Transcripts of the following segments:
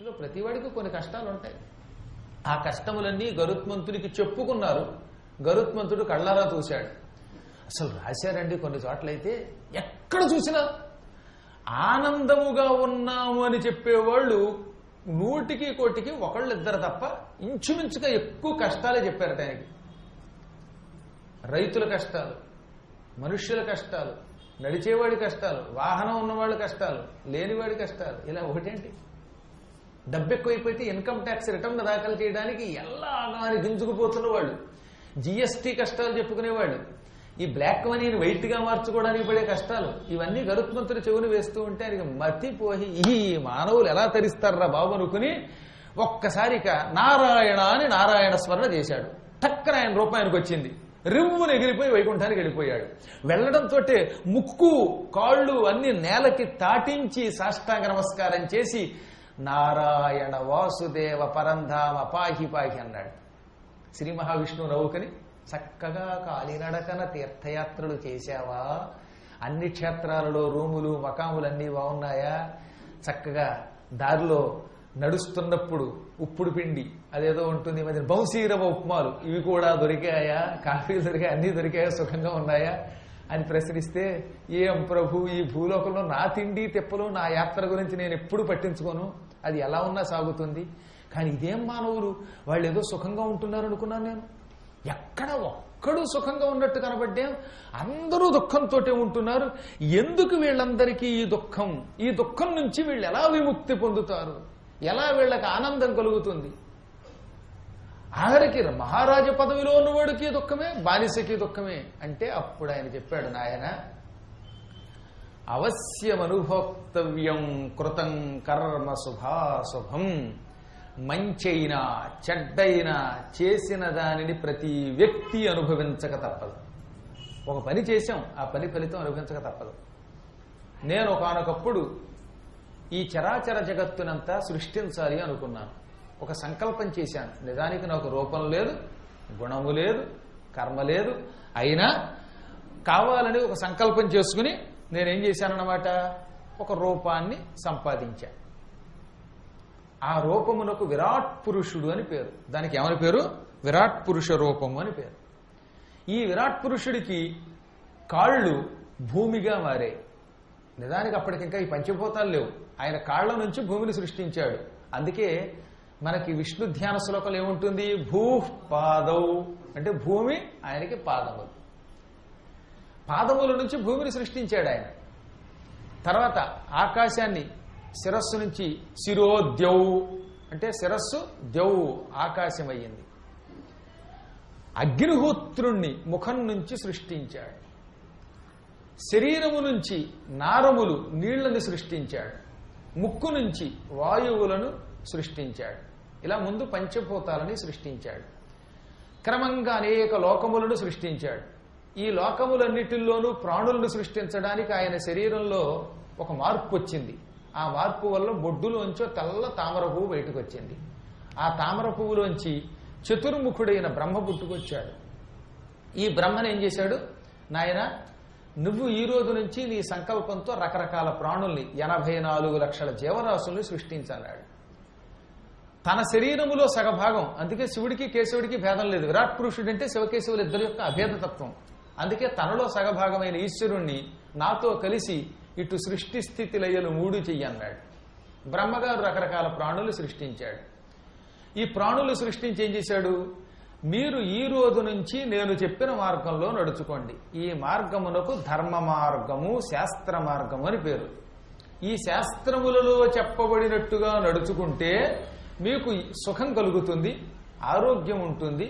సృష్టిలో ప్రతివాడికి కొన్ని కష్టాలు ఉంటాయి. ఆ కష్టములన్నీ గరుత్మంతుడికి చెప్పుకున్నారు. గరుత్మంతుడు కళ్ళారా చూశాడు. అసలు రాశారండి కొన్ని చోట్లయితే ఎక్కడ చూసినా ఆనందముగా ఉన్నాము అని చెప్పేవాళ్ళు 100కి 1 ఒకళ్ళిద్దరు తప్ప ఇంచుమించుగా ఎక్కువ కష్టాలే చెప్పారట ఆయనకి. రైతుల కష్టాలు, మనుష్యుల కష్టాలు, నడిచేవాడి కష్టాలు, వాహనం ఉన్నవాళ్ళ కష్టాలు, లేనివాడి కష్టాలు, ఇలా ఒకటేంటి డబ్బు ఎక్కువైపోతే ఇన్కమ్ ట్యాక్స్ రిటర్న్ దాఖలు చేయడానికి ఎలాగాని గింజుకుపోతున్న వాళ్ళు, జిఎస్టీ కష్టాలు చెప్పుకునేవాళ్ళు, ఈ బ్లాక్ మనీని వైట్ గా మార్చుకోవడానికి పడే కష్టాలు, ఇవన్నీ గరుత్మంతుడి చెవులు వేస్తూ ఉంటే ఆయనకి మతిపోయి ఈ మానవులు ఎలా తరిస్తారా బాబు అనుకుని ఒక్కసారిక నారాయణ అని నారాయణ స్మరణ చేశాడు. టక్కన ఆయన రూపం ఆయనకు వచ్చింది. రిమ్మును ఎగిరిపోయి వైకుంఠానికి వెళ్ళిపోయాడు. వెళ్లడంతో ముక్కు కాళ్ళు అన్ని నేలకి తాటించి సాష్టాంగ నమస్కారం చేసి నారాయణ వాసుదేవ పరంధామ పాహి పాహి అన్నాడు. శ్రీ మహావిష్ణువు నవ్వుకని చక్కగా కాలినడకన తీర్థయాత్రలు చేశావా? అన్ని క్షేత్రాలలో రూములు మకాములు అన్నీ బాగున్నాయా? చక్కగా దారిలో నడుస్తున్నప్పుడు ఉప్పుడు పిండి అదేదో ఉంటుంది మరి బౌసీరవ ఉప్మాలు ఇవి కూడా దొరికాయా? కాఫీలు దొరికాయా? అన్నీ దొరికాయా? సుఖంగా ఉన్నాయా అని ప్రశ్నిస్తే ఏం ప్రభు, ఈ భూలోకంలో నా తిండి తెప్పలు నా యాత్ర గురించి నేను ఎప్పుడు పట్టించుకోను, అది ఎలా ఉన్నా సాగుతుంది. కానీ ఇదేం మానవులు, వాళ్ళు ఏదో సుఖంగా ఉంటున్నారు అనుకున్నాను నేను. ఎక్కడ ఒక్కడు సుఖంగా ఉన్నట్టు కనబడ్డాం, అందరూ దుఃఖంతో ఉంటున్నారు. ఎందుకు వీళ్ళందరికీ ఈ దుఃఖం? ఈ దుఃఖం నుంచి వీళ్ళు ఎలా విముక్తి పొందుతారు? ఎలా వీళ్ళకి ఆనందం కలుగుతుంది? ఆఖరికి మహారాజ పదవిలో ఉన్నవాడికి దుఃఖమే, బానిసకి దుఃఖమే అంటే అప్పుడు ఆయన చెప్పాడు, నాయన అవశ్యమనుభోక్తవ్యం కృతం కర్మ శుభాశుభం. మంచైనా చెడ్డైనా చేసిన దానిని ప్రతి వ్యక్తి అనుభవించక తప్పదు. ఒక పని చేశాం, ఆ పని ఫలితం అనుభవించక తప్పదు. నేను ఒకానొకప్పుడు ఈ చరాచర జగత్తునంతా సృష్టించాలి అనుకున్నాను. ఒక సంకల్పం చేశాను. నిజానికి నాకు రూపం లేదు, గుణము లేదు, కర్మ లేదు. అయినా కావాలని ఒక సంకల్పం చేసుకుని నేనేం చేశానన్నమాట, ఒక రూపాన్ని సంపాదించా. ఆ రూపమునకు విరాట్ పురుషుడు అని పేరు. దానికి ఏమని పేరు? విరాట్ పురుష రూపము అని పేరు. ఈ విరాట్ పురుషుడికి కాళ్ళు భూమిగా మారాయి. నిజానికి అప్పటికింకా ఈ పంచభూతాలు లేవు. ఆయన కాళ్ల నుంచి భూమిని సృష్టించాడు. అందుకే మనకి విష్ణు ధ్యాన శ్లోకంలో ఏముంటుంది? భూః పాదౌ అంటే భూమి ఆయనకి పాదములు. పాదముల నుంచి భూమిని సృష్టించాడు ఆయన. తర్వాత ఆకాశాన్ని శిరస్సు నుంచి శిరోద్యౌ అంటే శిరస్సు ద్యౌ ఆకాశం అయ్యింది. అగ్నిహోత్రుణ్ణి ముఖం నుంచి సృష్టించాడు. శరీరము నుంచి నారములు నీళ్లను సృష్టించాడు. ముక్కు నుంచి వాయువులను సృష్టించాడు. ఇలా ముందు పంచభూతాలని సృష్టించాడు. క్రమంగా అనేక లోకములను సృష్టించాడు. ఈ లోకములన్నిటిల్లోనూ ప్రాణులను సృష్టించడానికి ఆయన శరీరంలో ఒక మార్పు వచ్చింది. ఆ మార్పు వల్ల బొడ్డులోంచో తెల్ల తామర పువ్వు బయటకు వచ్చింది. ఆ తామర పువ్వులోంచి చతుర్ముఖుడైన బ్రహ్మ పుట్టుకొచ్చాడు. ఈ బ్రహ్మను ఏం చేశాడు? నాయన, నువ్వు ఈ రోజు నుంచి నీ సంకల్పంతో రకరకాల ప్రాణుల్ని 84 లక్షల జీవరాశుల్ని సృష్టించన్నాడు. తన శరీరములో సగభాగం, అందుకే శివుడికి కేశవుడికి భేదం లేదు. విరాట్ పురుషుడు అంటే శివకేశవులు ఇద్దరి యొక్క అభేదతత్వం. అందుకే తనలో సగభాగమైన ఈశ్వరుణ్ణి నాతో కలిసి ఇటు సృష్టి స్థితి లయలు 3 చెయ్యన్నాడు. బ్రహ్మగారు రకరకాల ప్రాణులు సృష్టించాడు. ఈ ప్రాణులు సృష్టించి ఏం చేశాడు? మీరు ఈ రోజు నుంచి నేను చెప్పిన మార్గంలో నడుచుకోండి. ఈ మార్గమునకు ధర్మ మార్గము, శాస్త్ర మార్గము అని పేరు. ఈ శాస్త్రములలో చెప్పబడినట్టుగా నడుచుకుంటే మీకు సుఖం కలుగుతుంది, ఆరోగ్యం ఉంటుంది.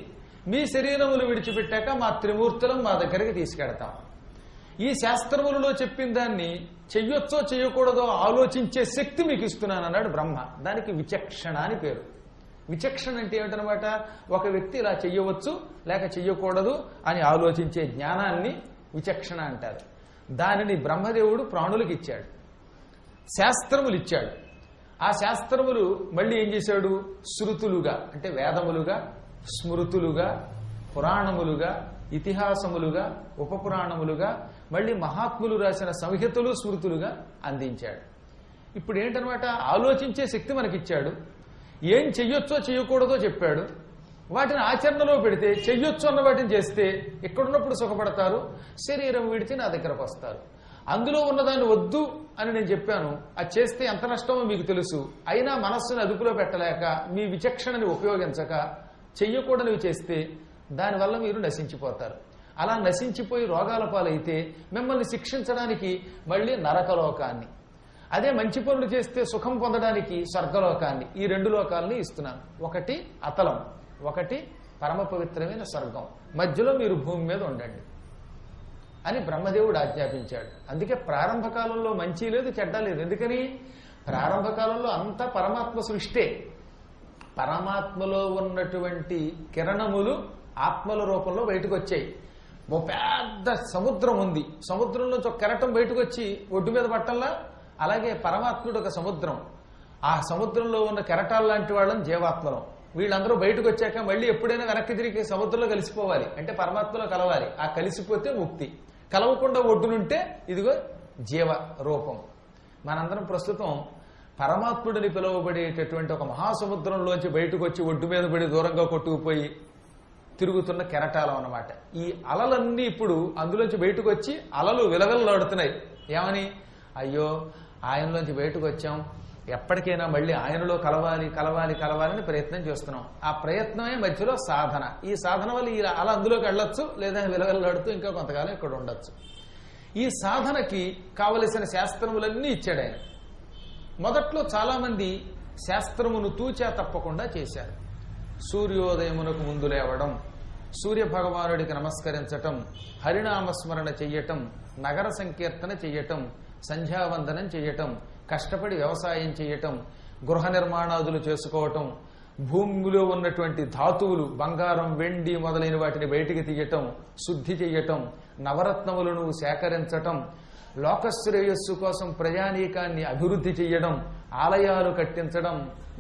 మీ శరీరములు విడిచిపెట్టాక మా త్రిమూర్తులం మా దగ్గరికి తీసుకెడతాం. ఈ శాస్త్రములలో చెప్పిన దాన్ని చెయ్యొచ్చో చెయ్యకూడదో ఆలోచించే శక్తి మీకు ఇస్తున్నాను అన్నాడు బ్రహ్మ. దానికి విచక్షణ అని పేరు. విచక్షణ అంటే ఏమిటనమాట? ఒక వ్యక్తి ఇలా చెయ్యవచ్చు లేక చెయ్యకూడదు అని ఆలోచించే జ్ఞానాన్ని విచక్షణ అంటారు. దానిని బ్రహ్మదేవుడు ప్రాణులకు ఇచ్చాడు, శాస్త్రములు ఇచ్చాడు. ఆ శాస్త్రములు మళ్ళీ ఏం చేశాడు? శృతులుగా అంటే వేదములుగా, స్మృతులుగా, పురాణములుగా, ఇతిహాసములుగా, ఉపపురాణములుగా, మళ్ళీ మహాత్ములు రాసిన సంహితలు స్మృతులుగా అందించాడు. ఇప్పుడు ఏంటనమాట, ఆలోచించే శక్తి మనకిచ్చాడు, ఏం చెయ్యొచ్చో చెయ్యకూడదో చెప్పాడు. వాటిని ఆచరణలో పెడితే చెయ్యొచ్చు అన్న వాటిని చేస్తే ఇక్కడున్నప్పుడు సుఖపడతారు, శరీరం విడిచి నా దగ్గరకు వస్తారు. అందులో ఉన్నదాన్ని వద్దు అని నేను చెప్పాను, అది చేస్తే ఎంత నష్టమో మీకు తెలుసు. అయినా మనస్సును అదుపులో పెట్టలేక మీ విచక్షణని ఉపయోగించక చెయ్యకూడనివి చేస్తే దానివల్ల మీరు నశించిపోతారు. అలా నశించిపోయి రోగాల పాలైతే మిమ్మల్ని శిక్షించడానికి మళ్ళీ నరకలోకాన్ని, అదే మంచి పనులు చేస్తే సుఖం పొందడానికి స్వర్గలోకాన్ని, ఈ 2 లోకాలని ఇస్తున్నాను. ఒకటి అతలం, ఒకటి పరమ పవిత్రమైన స్వర్గం. మధ్యలో మీరు భూమి మీద ఉండండి అని బ్రహ్మదేవుడు ఆజ్ఞాపించాడు. అందుకే ప్రారంభ కాలంలో మంచి లేదు, చెడ్డ లేదు. ఎందుకని? ప్రారంభ కాలంలో అంతా పరమాత్మ సృష్టే. పరమాత్మలో ఉన్నటువంటి కిరణములు ఆత్మల రూపంలో బయటకు వచ్చాయి. ఓ పెద్ద సముద్రం ఉంది, సముద్రంలోంచి ఒక కెరటం బయటకు వచ్చి ఒడ్డు మీద పట్టల్లా, అలాగే పరమాత్ముడు ఒక సముద్రం. ఆ సముద్రంలో ఉన్న కెరటాల లాంటి వాళ్ళని జీవాత్మలం. వీళ్ళందరూ బయటకు వచ్చాక మళ్ళీ ఎప్పుడైనా వెనక్కి తిరిగి సముద్రంలో కలిసిపోవాలి, అంటే పరమాత్మలో కలవాలి. ఆ కలిసిపోతే ముక్తి. కలవకుండా ఒడ్డునుంటే ఇదిగో జీవ రూపం. మనందరం ప్రస్తుతం పరమాత్ముడిని పిలువబడేటటువంటి ఒక మహాసముద్రంలోంచి బయటకు వచ్చి ఒడ్డు మీద పడి దూరంగా కొట్టుకుపోయి తిరుగుతున్న కెరటాలం అన్నమాట. ఈ అలలన్నీ ఇప్పుడు అందులోంచి బయటకు వచ్చి అలలు విలవిల్లాడుతున్నాయి. ఏమని? అయ్యో ఆయనలోంచి బయటకు వచ్చాం, ఎప్పటికైనా మళ్ళీ ఆయనలో కలవాలి కలవాలి కలవాలని ప్రయత్నం చేస్తున్నాం. ఆ ప్రయత్నమే మధ్యలో సాధన. ఈ సాధన వల్ల ఈ అలా అందులోకి వెళ్ళొచ్చు, లేదా విలవిల్లాడుతూ ఇంకా కొంతకాలం ఇక్కడ ఉండొచ్చు. ఈ సాధనకి కావలసిన శాస్త్రములన్నీ ఇచ్చాడు ఆయన. మొదట్లో చాలా మంది శాస్త్రమును తూచా తప్పకుండా చేశారు. సూర్యోదయమునకు ముందు లేవడం, సూర్య భగవానుడికి నమస్కరించటం, హరినామస్మరణ చెయ్యటం, నగర సంకీర్తన చెయ్యటం, సంధ్యావందనం చెయ్యటం, కష్టపడి వ్యవసాయం చేయటం, గృహ నిర్మాణాదులు చేసుకోవటం, భూమిలో ఉన్నటువంటి ధాతువులు బంగారం వెండి మొదలైన వాటిని బయటికి తీయటం, శుద్ధి చెయ్యటం, నవరత్నములను సేకరించటం, లోకశ్రేయస్సు కోసం ప్రజానీకాన్ని అభివృద్ధి చెయ్యడం, ఆలయాలు కట్టించడం,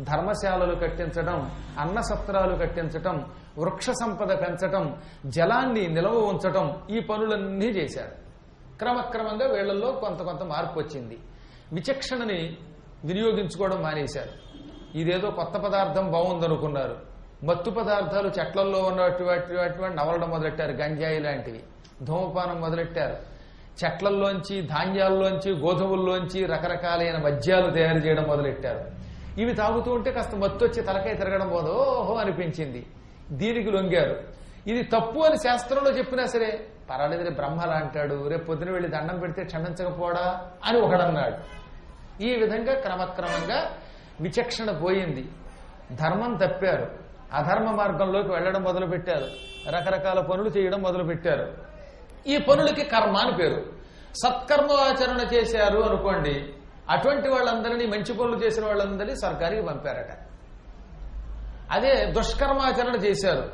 ధర్మశాలలు కట్టించడం, అన్నసత్రాలు కట్టించటం, వృక్ష సంపద పెంచటం, జలాన్ని నిలవ ఉంచటం, ఈ పనులన్నీ చేశారు. క్రమక్రమంగా వీళ్లలో కొంత మార్పు వచ్చింది. విచక్షణని వినియోగించుకోవడం మానేశారు. ఇదేదో కొత్త పదార్థం బాగుందనుకున్నారు. మత్తు పదార్థాలు చెట్లల్లో ఉన్నటువంటి నవలడం మొదలెట్టారు. గంజాయి లాంటివి, ధూమపానం మొదలెట్టారు. చెట్లల్లోంచి, ధాన్యాల్లోంచి, గోధుమల్లోంచి రకరకాలైన మద్యాలు తయారు చేయడం మొదలెట్టారు. ఇవి తాగుతూ ఉంటే కాస్త మత్తు వచ్చి తలకాయ తిరగడం ఓహో అనిపించింది. దీనికి లొంగారు. ఇది తప్పు అని శాస్త్రంలో చెప్పినా సరే పర్వాలేదు, బ్రహ్మలా అంటాడు, రేపు పొద్దున వెళ్ళి దండం పెడితే క్షమించకపోడా అని ఒకడన్నాడు. ఈ విధంగా క్రమక్రమంగా విచక్షణ పోయింది. ధర్మం తప్పారు, అధర్మ మార్గంలోకి వెళ్ళడం మొదలుపెట్టారు, రకరకాల పనులు చేయడం మొదలుపెట్టారు. ఈ పనులకి కర్మ అని పేరు. సత్కర్మ ఆచరణ చేశారు అనుకోండి, అటువంటి వాళ్ళందరినీ, మంచి పనులు చేసిన వాళ్ళందరినీ స్వర్గానికి పంపారట. అదే దుష్కర్మాచరణ చేశారు,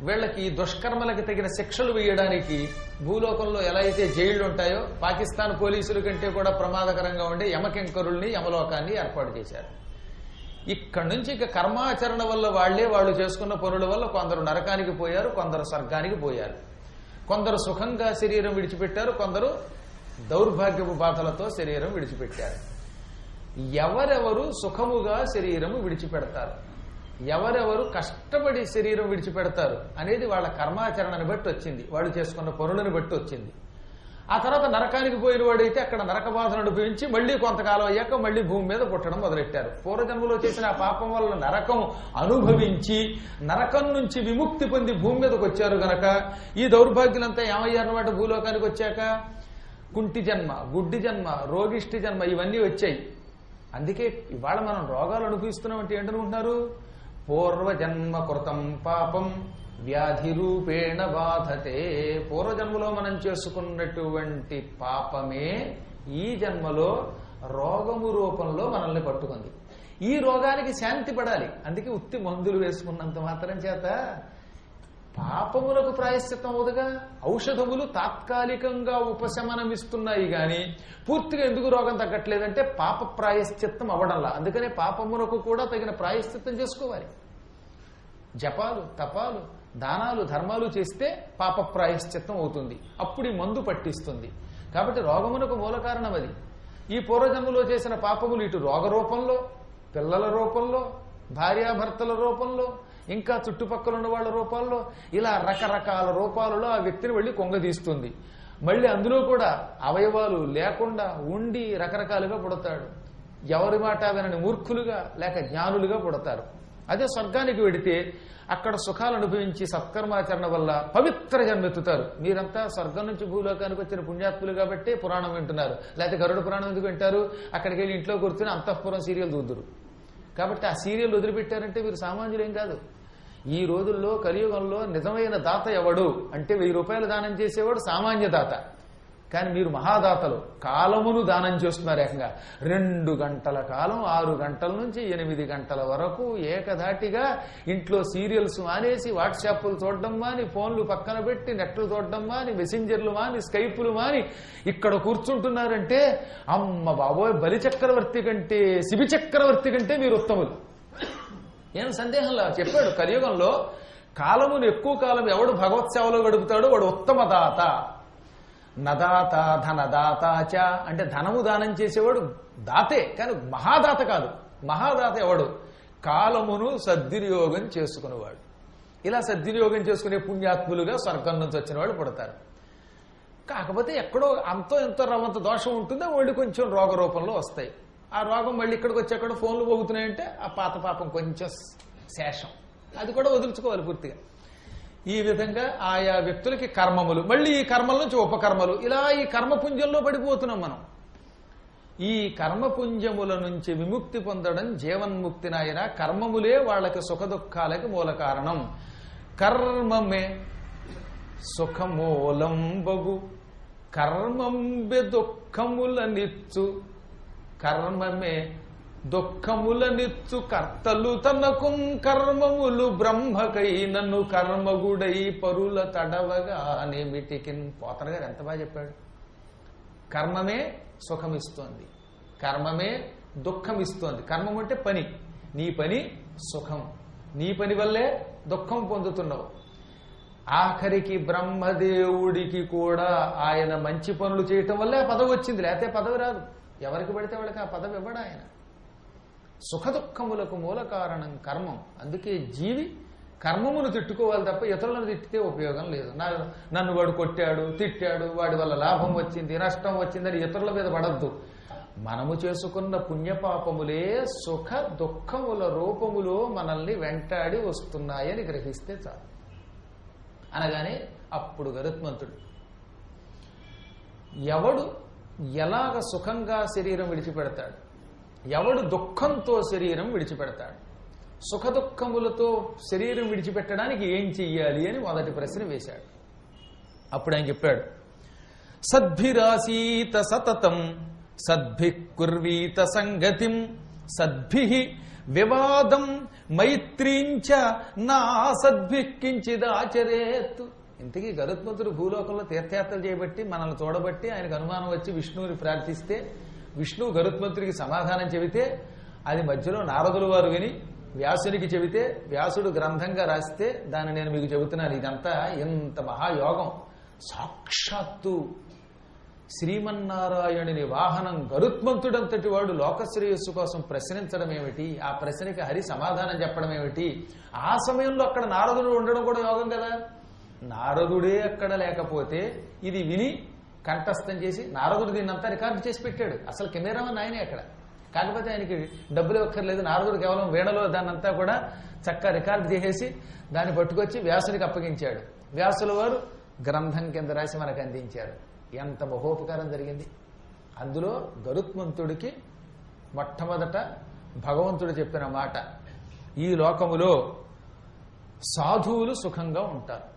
వీళ్ళకి దుష్కర్మలకి తగిన శిక్షలు వేయడానికి భూలోకంలో ఎలా అయితే జైళ్లు ఉంటాయో, పాకిస్తాన్ పోలీసుల కంటే కూడా ప్రమాదకరంగా ఉండే యమకింకరుల్ని, యమలోకాన్ని ఏర్పాటు చేశారు. ఇక్కడి నుంచి ఇక కర్మాచరణ వల్ల వాళ్ళు చేసుకున్న పనుల వల్ల కొందరు నరకానికి పోయారు, కొందరు స్వర్గానికి పోయారు. కొందరు సుఖంగా శరీరం విడిచిపెట్టారు, కొందరు దౌర్భాగ్యపు బాధలతో శరీరం విడిచిపెట్టారు. ఎవరెవరు సుఖముగా శరీరము విడిచిపెడతారు, ఎవరెవరు కష్టపడి శరీరం విడిచిపెడతారు అనేది వాళ్ళ కర్మాచరణని బట్టి వచ్చింది, వాళ్ళు చేసుకున్న పనులను బట్టి వచ్చింది. ఆ తర్వాత నరకానికి పోయిన వాడైతే అక్కడ నరక బాధను అనుభవించి మళ్లీ కొంతకాలం అయ్యాక మళ్లీ భూమి మీద పుట్టడం మొదలెట్టారు. పూర్వజన్మలో చేసిన ఆ పాపం వల్ల నరకం అనుభవించి నరకం నుంచి విముక్తి పొంది భూమి మీదకి వచ్చారు గనక ఈ దౌర్భాగ్యులంతా ఏమయ్యారన్నమాట. భూలోకానికి వచ్చాక కుంటి జన్మ, గుడ్డి జన్మ, రోగిష్టి జన్మ ఇవన్నీ వచ్చాయి. అందుకే ఇవాళ మనం రోగాలు అనుభవిస్తున్నాం అంటే ఏంటనుకుంటున్నారు? పూర్వజన్మ కృతం పాపం వ్యాధి రూపేణ బాధతే. పూర్వజన్మలో మనం చేసుకున్నటువంటి పాపమే ఈ జన్మలో రోగము రూపంలో మనల్ని పట్టుకుంది. ఈ రోగానికి శాంతి పడాలి. అందుకే ఉత్తి మందులు వేసుకున్నంత మాత్రం చేత పాపములకు ప్రాయశ్చిత్తం అవుదుగా. ఔషధములు తాత్కాలికంగా ఉపశమనమిస్తున్నాయి గాని పూర్తిగా ఎందుకు రోగం తగ్గట్లేదంటే పాప ప్రాయశ్చిత్తం అవ్వడంలా. అందుకనే పాపములకు కూడా తగిన ప్రాయశ్చిత్తం చేసుకోవాలి. జపాలు, తపాలు, దానాలు, ధర్మాలు చేస్తే పాప ప్రాయశ్చిత్తం అవుతుంది. అప్పుడు ఈ మందు పట్టిస్తుంది. కాబట్టి రోగమునకు మూల కారణం అది. ఈ పూర్వజన్మలో చేసిన పాపములు ఇటు రోగ రూపంలో, పిల్లల రూపంలో, భార్యాభర్తల రూపంలో, ఇంకా చుట్టుపక్కల ఉన్న వాళ్ళ రూపాల్లో, ఇలా రకరకాల రూపాలలో ఆ వ్యక్తిని వెళ్ళి కొంగదీస్తుంది. మళ్ళీ అందులో కూడా అవయవాలు లేకుండా ఉండి రకరకాలుగా పుడతాడు. ఎవరి మాట వినని మూర్ఖులుగా లేక జ్ఞానులుగా పుడతారు. అదే స్వర్గానికి వెడితే అక్కడ సుఖాలు అనుభవించి సత్కర్మాచరణ వల్ల పవిత్ర జన్మెత్తుతారు. మీరంతా స్వర్గం నుంచి భూలోకానికి వచ్చిన పుణ్యాత్ములు కాబట్టి పురాణం వింటున్నారు. లేకపోతే గరుడ పురాణం ఎందుకు వింటారు? అక్కడికి వెళ్ళి ఇంట్లో కూర్చుని అంతఃపురం సీరియల్ చూద్దురు. కాబట్టి ఆ సీరియల్ వదిలిపెట్టారంటే మీరు సామాన్యులేం కాదు. ఈ రోజుల్లో కలియుగంలో నిజమైన దాత ఎవడు అంటే 1000 రూపాయలు దానం చేసేవాడు సామాన్య దాత. కానీ మీరు మహాదాతలు కాలమును దానం చేస్తున్నారు. ఏకంగా 2 గంటల కాలం 6 గంటల నుంచి 8 గంటల వరకు ఏకధాటిగా ఇంట్లో సీరియల్స్ మానేసి వాట్సాప్లు చూడడం మాని, ఫోన్లు పక్కన పెట్టి నెట్లు చూడడం మాని, మెసెంజర్లు మాని, స్కైపులు మాని ఇక్కడ కూర్చుంటున్నారంటే అమ్మ బాబోయ్, బలి చక్రవర్తి కంటే శిబి చక్రవర్తి కంటే మీరు ఉత్తములు. ఏం సందేహంలా చెప్పాడు. కలియుగంలో కాలమును ఎక్కువ కాలం ఎవడు భగవత్ సేవలో గడుపుతాడో వాడు ఉత్తమ దాత. నదాత ధనదాతాచ అంటే ధనము దానం చేసేవాడు దాతే, కానీ మహాదాత కాదు. మహాదాత ఎవడు? కాలమును సద్వినియోగం చేసుకునేవాడు. ఇలా సద్వినియోగం చేసుకునే పుణ్యాత్ములుగా స్వర్గం నుంచి వచ్చిన వాళ్ళు పుడతారు. కాకపోతే ఎక్కడో అంతో ఎంతో రవంత దోషం ఉంటుందో వాళ్ళు కొంచెం రోగ రూపంలో వస్తాయి. ఆ రోగం మళ్ళీ ఇక్కడికి వచ్చి ఎక్కడ ఫోన్లు పోగుతున్నాయంటే ఆ పాత పాపం కొంచెం శేషం, అది కూడా వదులుచుకోవాలి పూర్తిగా. ఈ విధంగా ఆయా వ్యక్తులకి కర్మములు, మళ్ళీ ఈ కర్మల నుంచి ఉపకర్మలు, ఇలా ఈ కర్మపుంజంలో పడిపోతున్నాం మనం. ఈ కర్మపుంజముల నుంచి విముక్తి పొందడం జీవన్ముక్తి నాయన. కర్మములే వాళ్ళకి సుఖ దుఃఖాలకి మూల కారణం. కర్మమే సుఖమూలంబగు కర్మంబె దుఃఖములనిచ్చు, కర్మమే దుఃఖములనిచ్చు కర్తలు తనకు కర్మములు బ్రహ్మకై నన్ను కర్మగుడై పరుల తడవగా నేమిటికిన్. పోతన గారు ఎంత బాగా చెప్పాడు. కర్మమే సుఖమిస్తోంది, కర్మమే దుఃఖమిస్తోంది. కర్మం అంటే పని, నీ పని సుఖం, నీ పని వల్లే దుఃఖం పొందుతున్నావు. ఆఖరికి బ్రహ్మదేవుడికి కూడా ఆయన మంచి పనులు చేయటం వల్లే ఆ పదవి వచ్చింది, లేకపోతే పదవి రాదు. ఎవరికి పడితే వాళ్ళకి ఆ పదవి ఇవ్వడు ఆయన. సుఖ దుఃఖములకు మూల కారణం కర్మం. అందుకే జీవి కర్మమును తిట్టుకోవాలి తప్ప ఇతరులను తిట్టితే ఉపయోగం లేదు. నన్ను వాడు కొట్టాడు, తిట్టాడు, వాడి వల్ల లాభం వచ్చింది, నష్టం వచ్చిందని ఇతరుల మీద పడద్దు. మనము చేసుకున్న పుణ్యపాపములే సుఖ దుఃఖముల రూపములో మనల్ని వెంటాడి వస్తున్నాయని గ్రహిస్తే చాలు. అనగానే అప్పుడు గరుత్మంతుడు ఎవడు ఎలాగ సుఖంగా శరీరం విడిచిపెడతాడు, ఎవడు దుఃఖంతో శరీరం విడిచిపెడతాడు, సుఖ దుఃఖములతో శరీరం విడిచిపెట్టడానికి ఏం చెయ్యాలి అని మొదటి ప్రశ్న వేశాడు. అప్పుడు ఆయన చెప్పాడు, సద్భిరాసీత సతతం సద్భి కుర్వీత సంగతిం సద్భి వివాదం మైత్రీంచ నా సద్భి కించిదాచరేత్. ఇంతకీ గరుత్మంతుడు భూలోకంలో తీర్థయాత్రలు చేయబట్టి మనల్ని చూడబట్టి ఆయనకు అనుమానం వచ్చి విష్ణువుని ప్రార్థిస్తే విష్ణువు గరుత్మంతుడికి సమాధానం చెబితే అది మధ్యలో నారదుల వారు విని వ్యాసునికి చెబితే వ్యాసుడు గ్రంథంగా రాస్తే దాన్ని నేను మీకు చెబుతున్నాను. ఇదంతా ఎంత మహాయోగం. సాక్షాత్తు శ్రీమన్నారాయణుని వాహనం గరుత్మంతుడంతటి వాడు లోకశ్రేయస్సు కోసం ప్రశ్నించడం ఏమిటి, ఆ ప్రశ్నకి హరి సమాధానం చెప్పడం ఏమిటి, ఆ సమయంలో అక్కడ నారదుడు ఉండడం కూడా యోగం కదా. నారదుడే అక్కడ లేకపోతే ఇది విని కంఠస్థం చేసి నారదుడు దీన్నంతా రికార్డు చేసి పెట్టాడు. అసలు కెమెరామన్ ఆయనే అక్కడ. కాకపోతే ఆయనకి డబ్బులు ఇవ్వక్కర్లేదు. నారదుడు కేవలం వీణలో దాన్నంతా కూడా చక్కగా రికార్డు చేసేసి దాన్ని పట్టుకొచ్చి వ్యాసునికి అప్పగించాడు. వ్యాసుల వారు గ్రంథం కింద రాసి మనకు అందించారు. ఎంత మహోపకారం జరిగింది. అందులో గరుత్మంతుడికి మొట్టమొదట భగవంతుడు చెప్పిన మాట, ఈ లోకములో సాధువులు సుఖంగా ఉంటారు.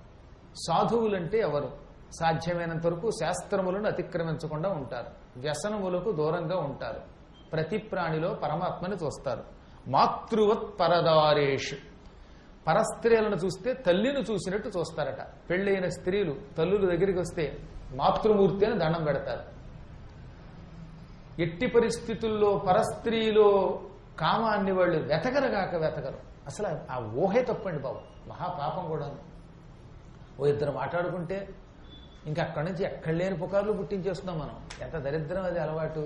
సాధువులంటే ఎవరు? సాధ్యమైనంత వరకు శాస్త్రములను అతిక్రమించకుండా ఉంటారు, వ్యసనములకు దూరంగా ఉంటారు, ప్రతి ప్రాణిలో పరమాత్మని చూస్తారు. మాతృవత్ పరదారేషు, పరస్త్రీలను చూస్తే తల్లిని చూసినట్టు చూస్తారట. పెళ్ళైన స్త్రీలు తల్లుల దగ్గరికి వస్తే మాతృమూర్తి అని దండం పెడతారు. ఎట్టి పరిస్థితుల్లో పరస్త్రీలో కామాన్ని వాళ్ళు వెతకరు. అసలు ఆ ఊహే తప్పండి బాబు, మహాపాపం కూడా. ఓ ఇద్దరు మాట్లాడుకుంటే ఇంకా అక్కడి నుంచి ఎక్కడ లేని పుకార్లు పుట్టించేస్తున్నాం మనం. ఎంత దరిద్రం అది అలవాటు.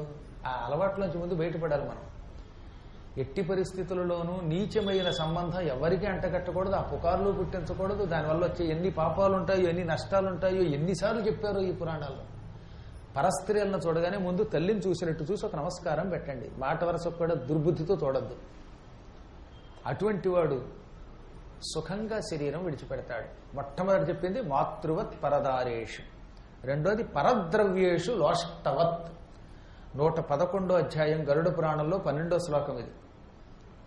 ఆ అలవాట్లోంచి ముందు బయటపడాలి మనం. ఎట్టి పరిస్థితులలోనూ నీచమైన సంబంధం ఎవరికీ అంటగట్టకూడదు, ఆ పుకార్లు పుట్టించకూడదు. దానివల్ల వచ్చే ఎన్ని పాపాలు ఉంటాయో, ఎన్ని నష్టాలు ఉంటాయో ఎన్నిసార్లు చెప్పారో ఈ పురాణాల్లో. పరస్త్రీలను చూడగానే ముందు తల్లిని చూసినట్టు చూసి ఒక నమస్కారం పెట్టండి. మాట వరసకు కూడా దుర్బుద్ధితో చూడద్దు. అటువంటి వాడు సుఖంగా శరీరం విడిచిపెడతాడు. మొట్టమొదటి చెప్పింది మాతృవత్ పరదారేషు, రెండోది పరద్రవ్యేషు లోష్టవత్. 111వ అధ్యాయం గరుడ పురాణంలో 12వ శ్లోకం ఇది.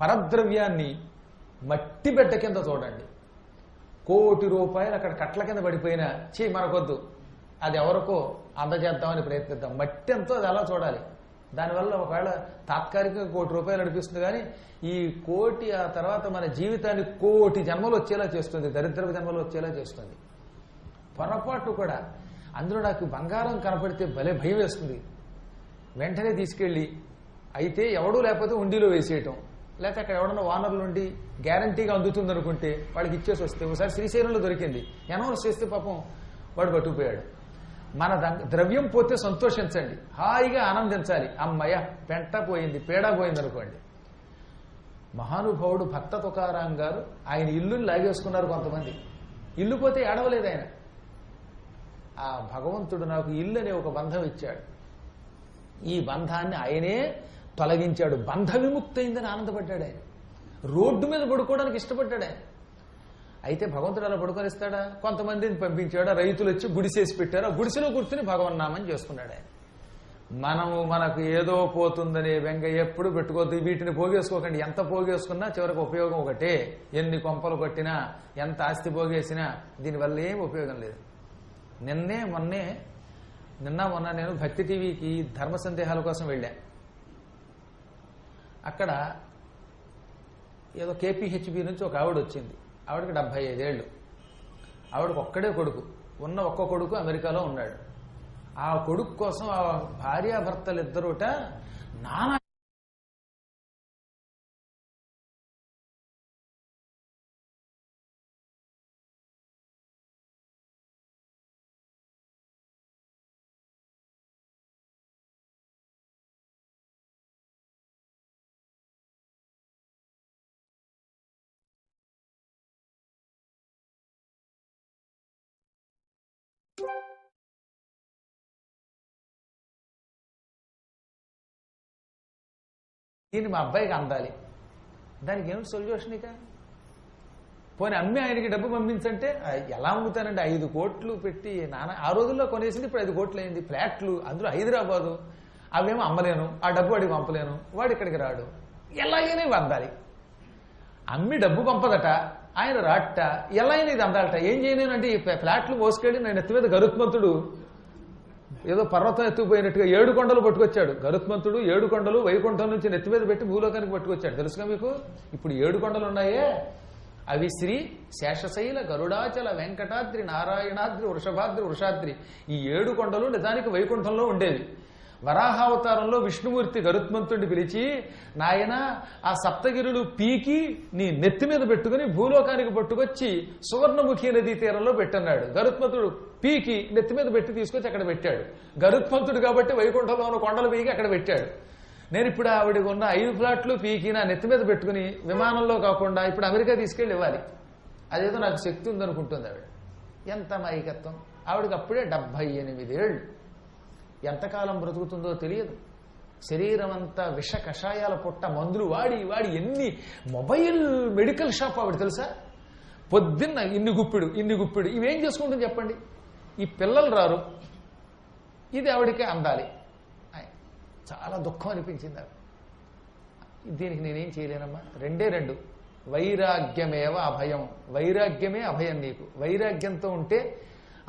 పరద్రవ్యాన్ని మట్టి బిడ్డ కింద చూడండి. ₹1 కోటి అక్కడ కట్ల కింద పడిపోయినా మనకొద్దు, అది ఎవరికో అందజేద్దామని ప్రయత్నిద్దాం. మట్టి ఎంతో అది అలా చూడాలి. దానివల్ల ఒకవేళ తాత్కాలికంగా ₹1 కోటి నడిపిస్తుంది, కానీ ఈ కోటి ఆ తర్వాత మన జీవితాన్ని 1 కోటి జన్మలు వచ్చేలా చేస్తుంది, దరిద్రపు జన్మలు వచ్చేలా చేస్తుంది. పొరపాటు కూడా అందులో నాకు బంగారం కనపడితే భలే భయం వేస్తుంది. వెంటనే తీసుకెళ్ళి అయితే ఎవడూ లేకపోతే ఉండిలో వేసేయటం, లేకపోతే అక్కడ ఎవడన్నా వానర్లు ఉండి గ్యారంటీగా అందుతుంది అనుకుంటే వాడికి ఇచ్చేసి వస్తే. ఒకసారి శ్రీశైలంలో దొరికింది, అనౌన్స్ చేస్తే పాపం వాడు పట్టుకుపోయాడు. మన ద్రవ్యం పోతే సంతోషించండి, హాయిగా ఆనందించాలి. అమ్మయ్య పెంట పోయింది, పేడ పోయింది అనుకోండి. మహానుభావుడు భక్త తుకారాం గారు ఆయన ఇల్లుని లాగేసుకున్నారు కొంతమంది. ఇల్లు పోతే ఏడవలేదు ఆయన. ఆ భగవంతుడు నాకు ఇల్లు అనే ఒక బంధం ఇచ్చాడు, ఈ బంధాన్ని ఆయనే తొలగించాడు. బంధ విముక్తి అయిందని ఆనందపడ్డాడు ఆయన. రోడ్డు మీద పడుకోవడానికి ఇష్టపడ్డాడు ఆయన. అయితే భగవంతుడు అలా పడుకొనిస్తాడా? కొంతమందిని పంపించాడు, రైతులు వచ్చి గుడిసేసి పెట్టారు, ఆ గుడిసెలో కూర్చుని భగవన్నామని చేసుకున్నాడు ఆయన. మనకు ఏదో పోతుందనే వెంగ ఎప్పుడు పెట్టుకోవద్దు. వీటిని పోగేసుకోకండి. ఎంత పోగేసుకున్నా చివరికి ఉపయోగం ఒకటే. ఎన్ని కొంపలు కొట్టినా, ఎంత ఆస్తి పోగేసినా దీనివల్ల ఏం ఉపయోగం లేదు. నిన్న మొన్న నేను భక్తి టీవీకి ధర్మ సందేహాల కోసం వెళ్ళా. అక్కడ ఏదో కేపీహెచ్బి నుంచి ఒక ఆవిడ వచ్చింది. ఆవిడకి 75 ఏళ్ళు. ఆవిడకి ఒక్కడే కొడుకు. ఉన్న ఒక్క కొడుకు అమెరికాలో ఉన్నాడు. ఆ కొడుకు కోసం ఆ భార్యాభర్తలు ఇద్దరుట నానా దీన్ని మా అబ్బాయికి అందాలి. దానికి ఏమిటి సొల్యూషన్? ఇక పోనీ అమ్మి ఆయనకి డబ్బు పంపించంటే ఎలా అమ్ముతానండి? 5 కోట్లు పెట్టి ఆ రోజుల్లో కొనేసింది, ఇప్పుడు 5 కోట్లు అయింది. ఫ్లాట్లు, అందులో హైదరాబాదు. అవేమో అమ్మలేను, ఆ డబ్బు వాడికి పంపలేను, వాడు ఇక్కడికి రాడు. ఎలాగైనా అందాలి. అమ్మి డబ్బు పంపదట, ఆయన రాట, ఎలా అయినా ఇది అందాలట. ఏం చేయలేనంటే ఈ ఫ్లాట్లు మోసుకెళ్ళి నేను ఎత్తి మీద గరుత్మంతుడు ఏదో పర్వతం ఎత్తుకుపోయినట్టుగా 7 కొండలు పట్టుకొచ్చాడు. గరుత్మంతుడు 7 కొండలు వైకుంఠం నుంచి నెత్తి మీద పెట్టి భూలోకానికి పట్టుకొచ్చాడు. తెలుసుగా మీకు? ఇప్పుడు 7 కొండలు ఉన్నాయే, అవి శ్రీ శేషశైల గరుడాచల వెంకటాద్రి నారాయణాద్రి వృషభాద్రి వృషాద్రి. ఈ 7 కొండలు నిజానికి వైకుంఠంలో ఉండేవి. వరాహావతారంలో విష్ణుమూర్తి గరుత్మంతుడిని పిలిచి, నాయన ఆ సప్తగిరులు పీకి నీ నెత్తి మీద పెట్టుకుని భూలోకానికి పట్టుకొచ్చి సువర్ణముఖి నదీ తీరంలో పెట్టన్నాడు. గరుత్మంతుడు పీకి నెత్తి మీద పెట్టి తీసుకొచ్చి అక్కడ పెట్టాడు. గరుత్మంతుడు కాబట్టి వైకుంఠంలో ఉన్న కొండలు పీకి అక్కడ పెట్టాడు. నేను ఇప్పుడు ఆవిడకి ఉన్న 5 ఫ్లాట్లు పీకి నా నెత్తి మీద పెట్టుకుని విమానంలో కాకుండా ఇప్పుడు అమెరికా తీసుకెళ్ళి ఇవ్వాలి. అదేదో నాకు శక్తి ఉందనుకుంటుంది ఆవిడ. ఎంత మైకత్వం! ఆవిడకి అప్పుడే 78 ఏళ్ళు. ఎంతకాలం బ్రతుకుతుందో తెలియదు. శరీరం అంతా విష కషాయాల పుట్ట, మందులు వాడి వాడి ఎన్ని మొబైల్ మెడికల్ షాప్ ఆవిడ తెలుసా? పొద్దున్న ఇన్ని గుప్పిడు ఇవేం చేసుకుంటుంది చెప్పండి? ఈ పిల్లలు రారు, ఇది ఆవిడికే అందాలి. చాలా దుఃఖం అనిపించింది ఆవిడ. దీనికి నేనేం చేయలేనమ్మా. 2 వైరాగ్యమేవ అభయం. వైరాగ్యమే అభయం. నీకు వైరాగ్యంతో ఉంటే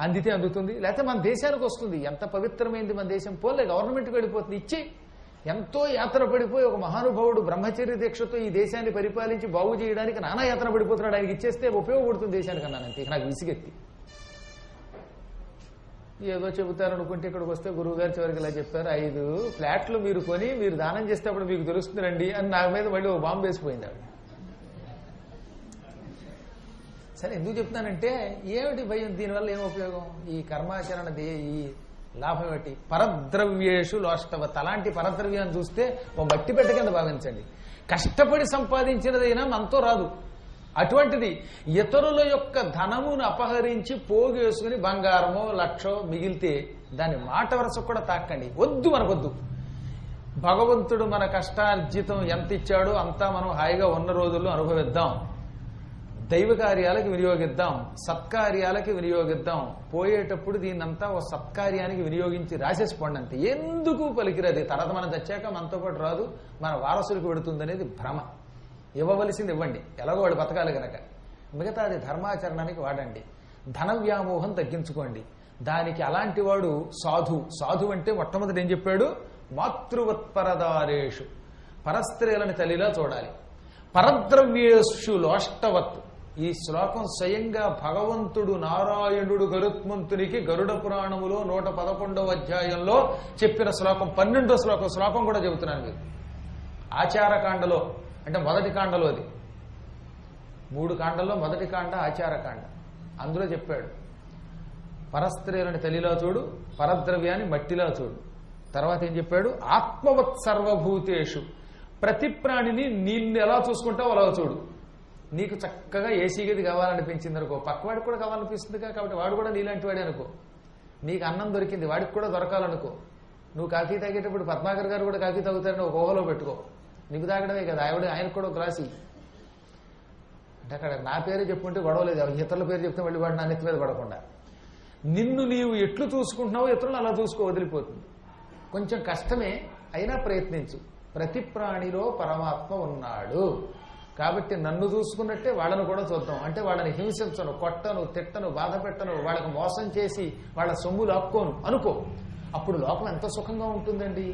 అందితే అందుతుంది, లేకపోతే మన దేశానికి వస్తుంది. ఎంత పవిత్రమైంది మన దేశం. పోలే గవర్నమెంట్కి వెళ్ళిపోతుంది. ఇచ్చి ఎంతో యాత్ర పడిపోయి ఒక మహానుభావుడు బ్రహ్మచర్య దీక్షతో ఈ దేశాన్ని పరిపాలించి బాగు చేయడానికి నానా యాత్ర పడిపోతున్నాడు. ఆయనకి ఇచ్చేస్తే ఉపయోగపడుతుంది దేశానికి అన్నానంతే. నాకు విసిగెత్తి ఏదో చెబుతారనుకుంటే ఇక్కడికి వస్తే గురువు గారు చివరికి ఇలా చెప్పారు, 5 ఫ్లాట్లు మీరు కొని మీరు దానం చేస్తే అప్పుడు మీకు తెలుస్తుందండి అని నా మీద మళ్ళీ ఓ బాంబు వేసిపోయింది ఆవిడ. సరే, ఎందుకు చెప్తున్నానంటే ఏమిటి భయం? దీనివల్ల ఏం ఉపయోగం? ఈ కర్మాచరణ ఈ లాభం ఏమిటి? పరద్రవ్యేషు లోష్టవత్. అలాంటి పరద్రవ్యాన్ని చూస్తే ఓ మట్టి పెట్ట కింద భావించండి. కష్టపడి సంపాదించినదైనా మనతో రాదు. అటువంటిది ఇతరుల యొక్క ధనమును అపహరించి పోగేసుకుని బంగారమో లక్షో మిగిలితే దాని మాట వరసకు కూడా తాకండి. వద్దు, మనకొద్దు. భగవంతుడు మన కష్టార్జితం ఎంత ఇచ్చాడో అంతా మనం హాయిగా ఉన్న రోజుల్లో అనుభవిద్దాం. దైవ కార్యాలకి వినియోగిద్దాం, సత్కార్యాలకి వినియోగిద్దాం. పోయేటప్పుడు దీన్నంతా ఓ సత్కార్యానికి వినియోగించి రాసేసిపోండి అంతే. ఎందుకు పలికిరది? తర్వాత మనం తెచ్చాక మనతో పాటు రాదు, మన వారసులకు పెడుతుందనేది భ్రమ. ఇవ్వవలసింది ఇవ్వండి, ఎలాగో వాడు బతకాలి గనక. మిగతాది ధర్మాచరణానికి వాడండి. ధన వ్యామోహం తగ్గించుకోండి. దానికి అలాంటి వాడు సాధు. సాధు అంటే మొట్టమొదటి ఏం చెప్పాడు? మాతృవత్పరదారేషు, పరస్త్రీలని తల్లిలా చూడాలి. పరద్రవ్యేషు లోష్టవత్. ఈ శ్లోకం స్వయంగా భగవంతుడు నారాయణుడు గరుత్మంతునికి గరుడ పురాణములో 111వ అధ్యాయంలో చెప్పిన శ్లోకం. 12వ శ్లోకం కూడా చెబుతున్నాను మీకు. ఆచారకాండలో, అంటే మొదటి కాండలో, అది 3 కాండల్లో మొదటి కాండ ఆచారకాండ. అందులో చెప్పాడు, పరస్త్రీలని తల్లిలా చూడు, పరద్రవ్యాన్ని మట్టిలా చూడు. తర్వాత ఏం చెప్పాడు? ఆత్మవత్ సర్వభూతేషు, ప్రతి ప్రాణిని నిన్ను ఎలా చూసుకుంటావు అలా చూడు. నీకు చక్కగా ఏసీ గది కావాలనిపించింది అనుకో, పక్కవాడికి కూడా కావాలనిపిస్తుంది కాబట్టి వాడు కూడా నీలాంటి వాడే అనుకో. నీకు అన్నం దొరికింది, వాడికి కూడా దొరకాలనుకో. నువ్వు కాఫీ తాగేటప్పుడు పద్మాకర్ గారు కూడా కాఫీ తాగుతారని ఒక ఊహలో పెట్టుకో. నీకు తాగడమే కదా, ఆయనకు కూడా ఒక గ్లాసి. అంటే అక్కడ నా పేరే చెప్పుకుంటే గొడవలేదు, ఇతరుల పేరు చెప్తే మళ్ళీ వాడు నా నెత్తి మీద పడకుండా. నిన్ను నీవు ఎట్లు చూసుకుంటున్నావో ఇతరులు అలా చూసుకో, వదిలిపోతుంది. కొంచెం కష్టమే, అయినా ప్రయత్నించు. ప్రతి ప్రాణిలో పరమాత్మ ఉన్నాడు కాబట్టి నన్ను చూసుకున్నట్టే వాళ్ళను కూడా చూద్దాం. అంటే వాళ్ళని హింసించను, కొట్టను, తిట్టను, బాధ పెట్టను, వాళ్ళకి మోసం చేసి వాళ్ళ సొమ్ము లాక్కోను అనుకో. అప్పుడు లోపల ఎంత సుఖంగా ఉంటుందండి.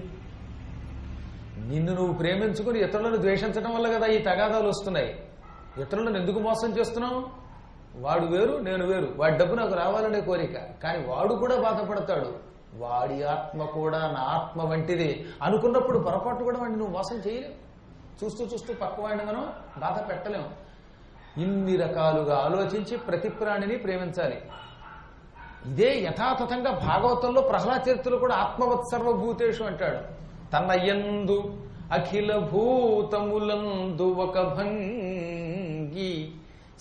నిన్ను నువ్వు ప్రేమించుకుని ఇతరులను ద్వేషించడం వల్ల కదా ఈ తగాదాలు వస్తున్నాయి. ఇతరులను ఎందుకు మోసం చేస్తున్నావు? వాడు వేరు, నేను వేరు. వాడి డబ్బు నాకు రావాలనే కోరిక, కానీ వాడు కూడా బాధపడతాడు. వాడి ఆత్మ కూడా నా ఆత్మ వంటిది అనుకున్నప్పుడు పొరపాటు కూడా వాడిని నువ్వు మోసం చేయలేవు. చూస్తూ చూస్తూ పక్కవాడిని మనం బాధ పెట్టలేము. ఇన్ని రకాలుగా ఆలోచించి ప్రతి ప్రాణిని ప్రేమించాలి. ఇదే యథాతథంగా భాగవతంలో ప్రహ్లాద చరిత్రలో కూడా ఆత్మవత్ సర్వభూతేషు అంటాడు. తన యందు అఖిల భూతములందు ఒక భంగి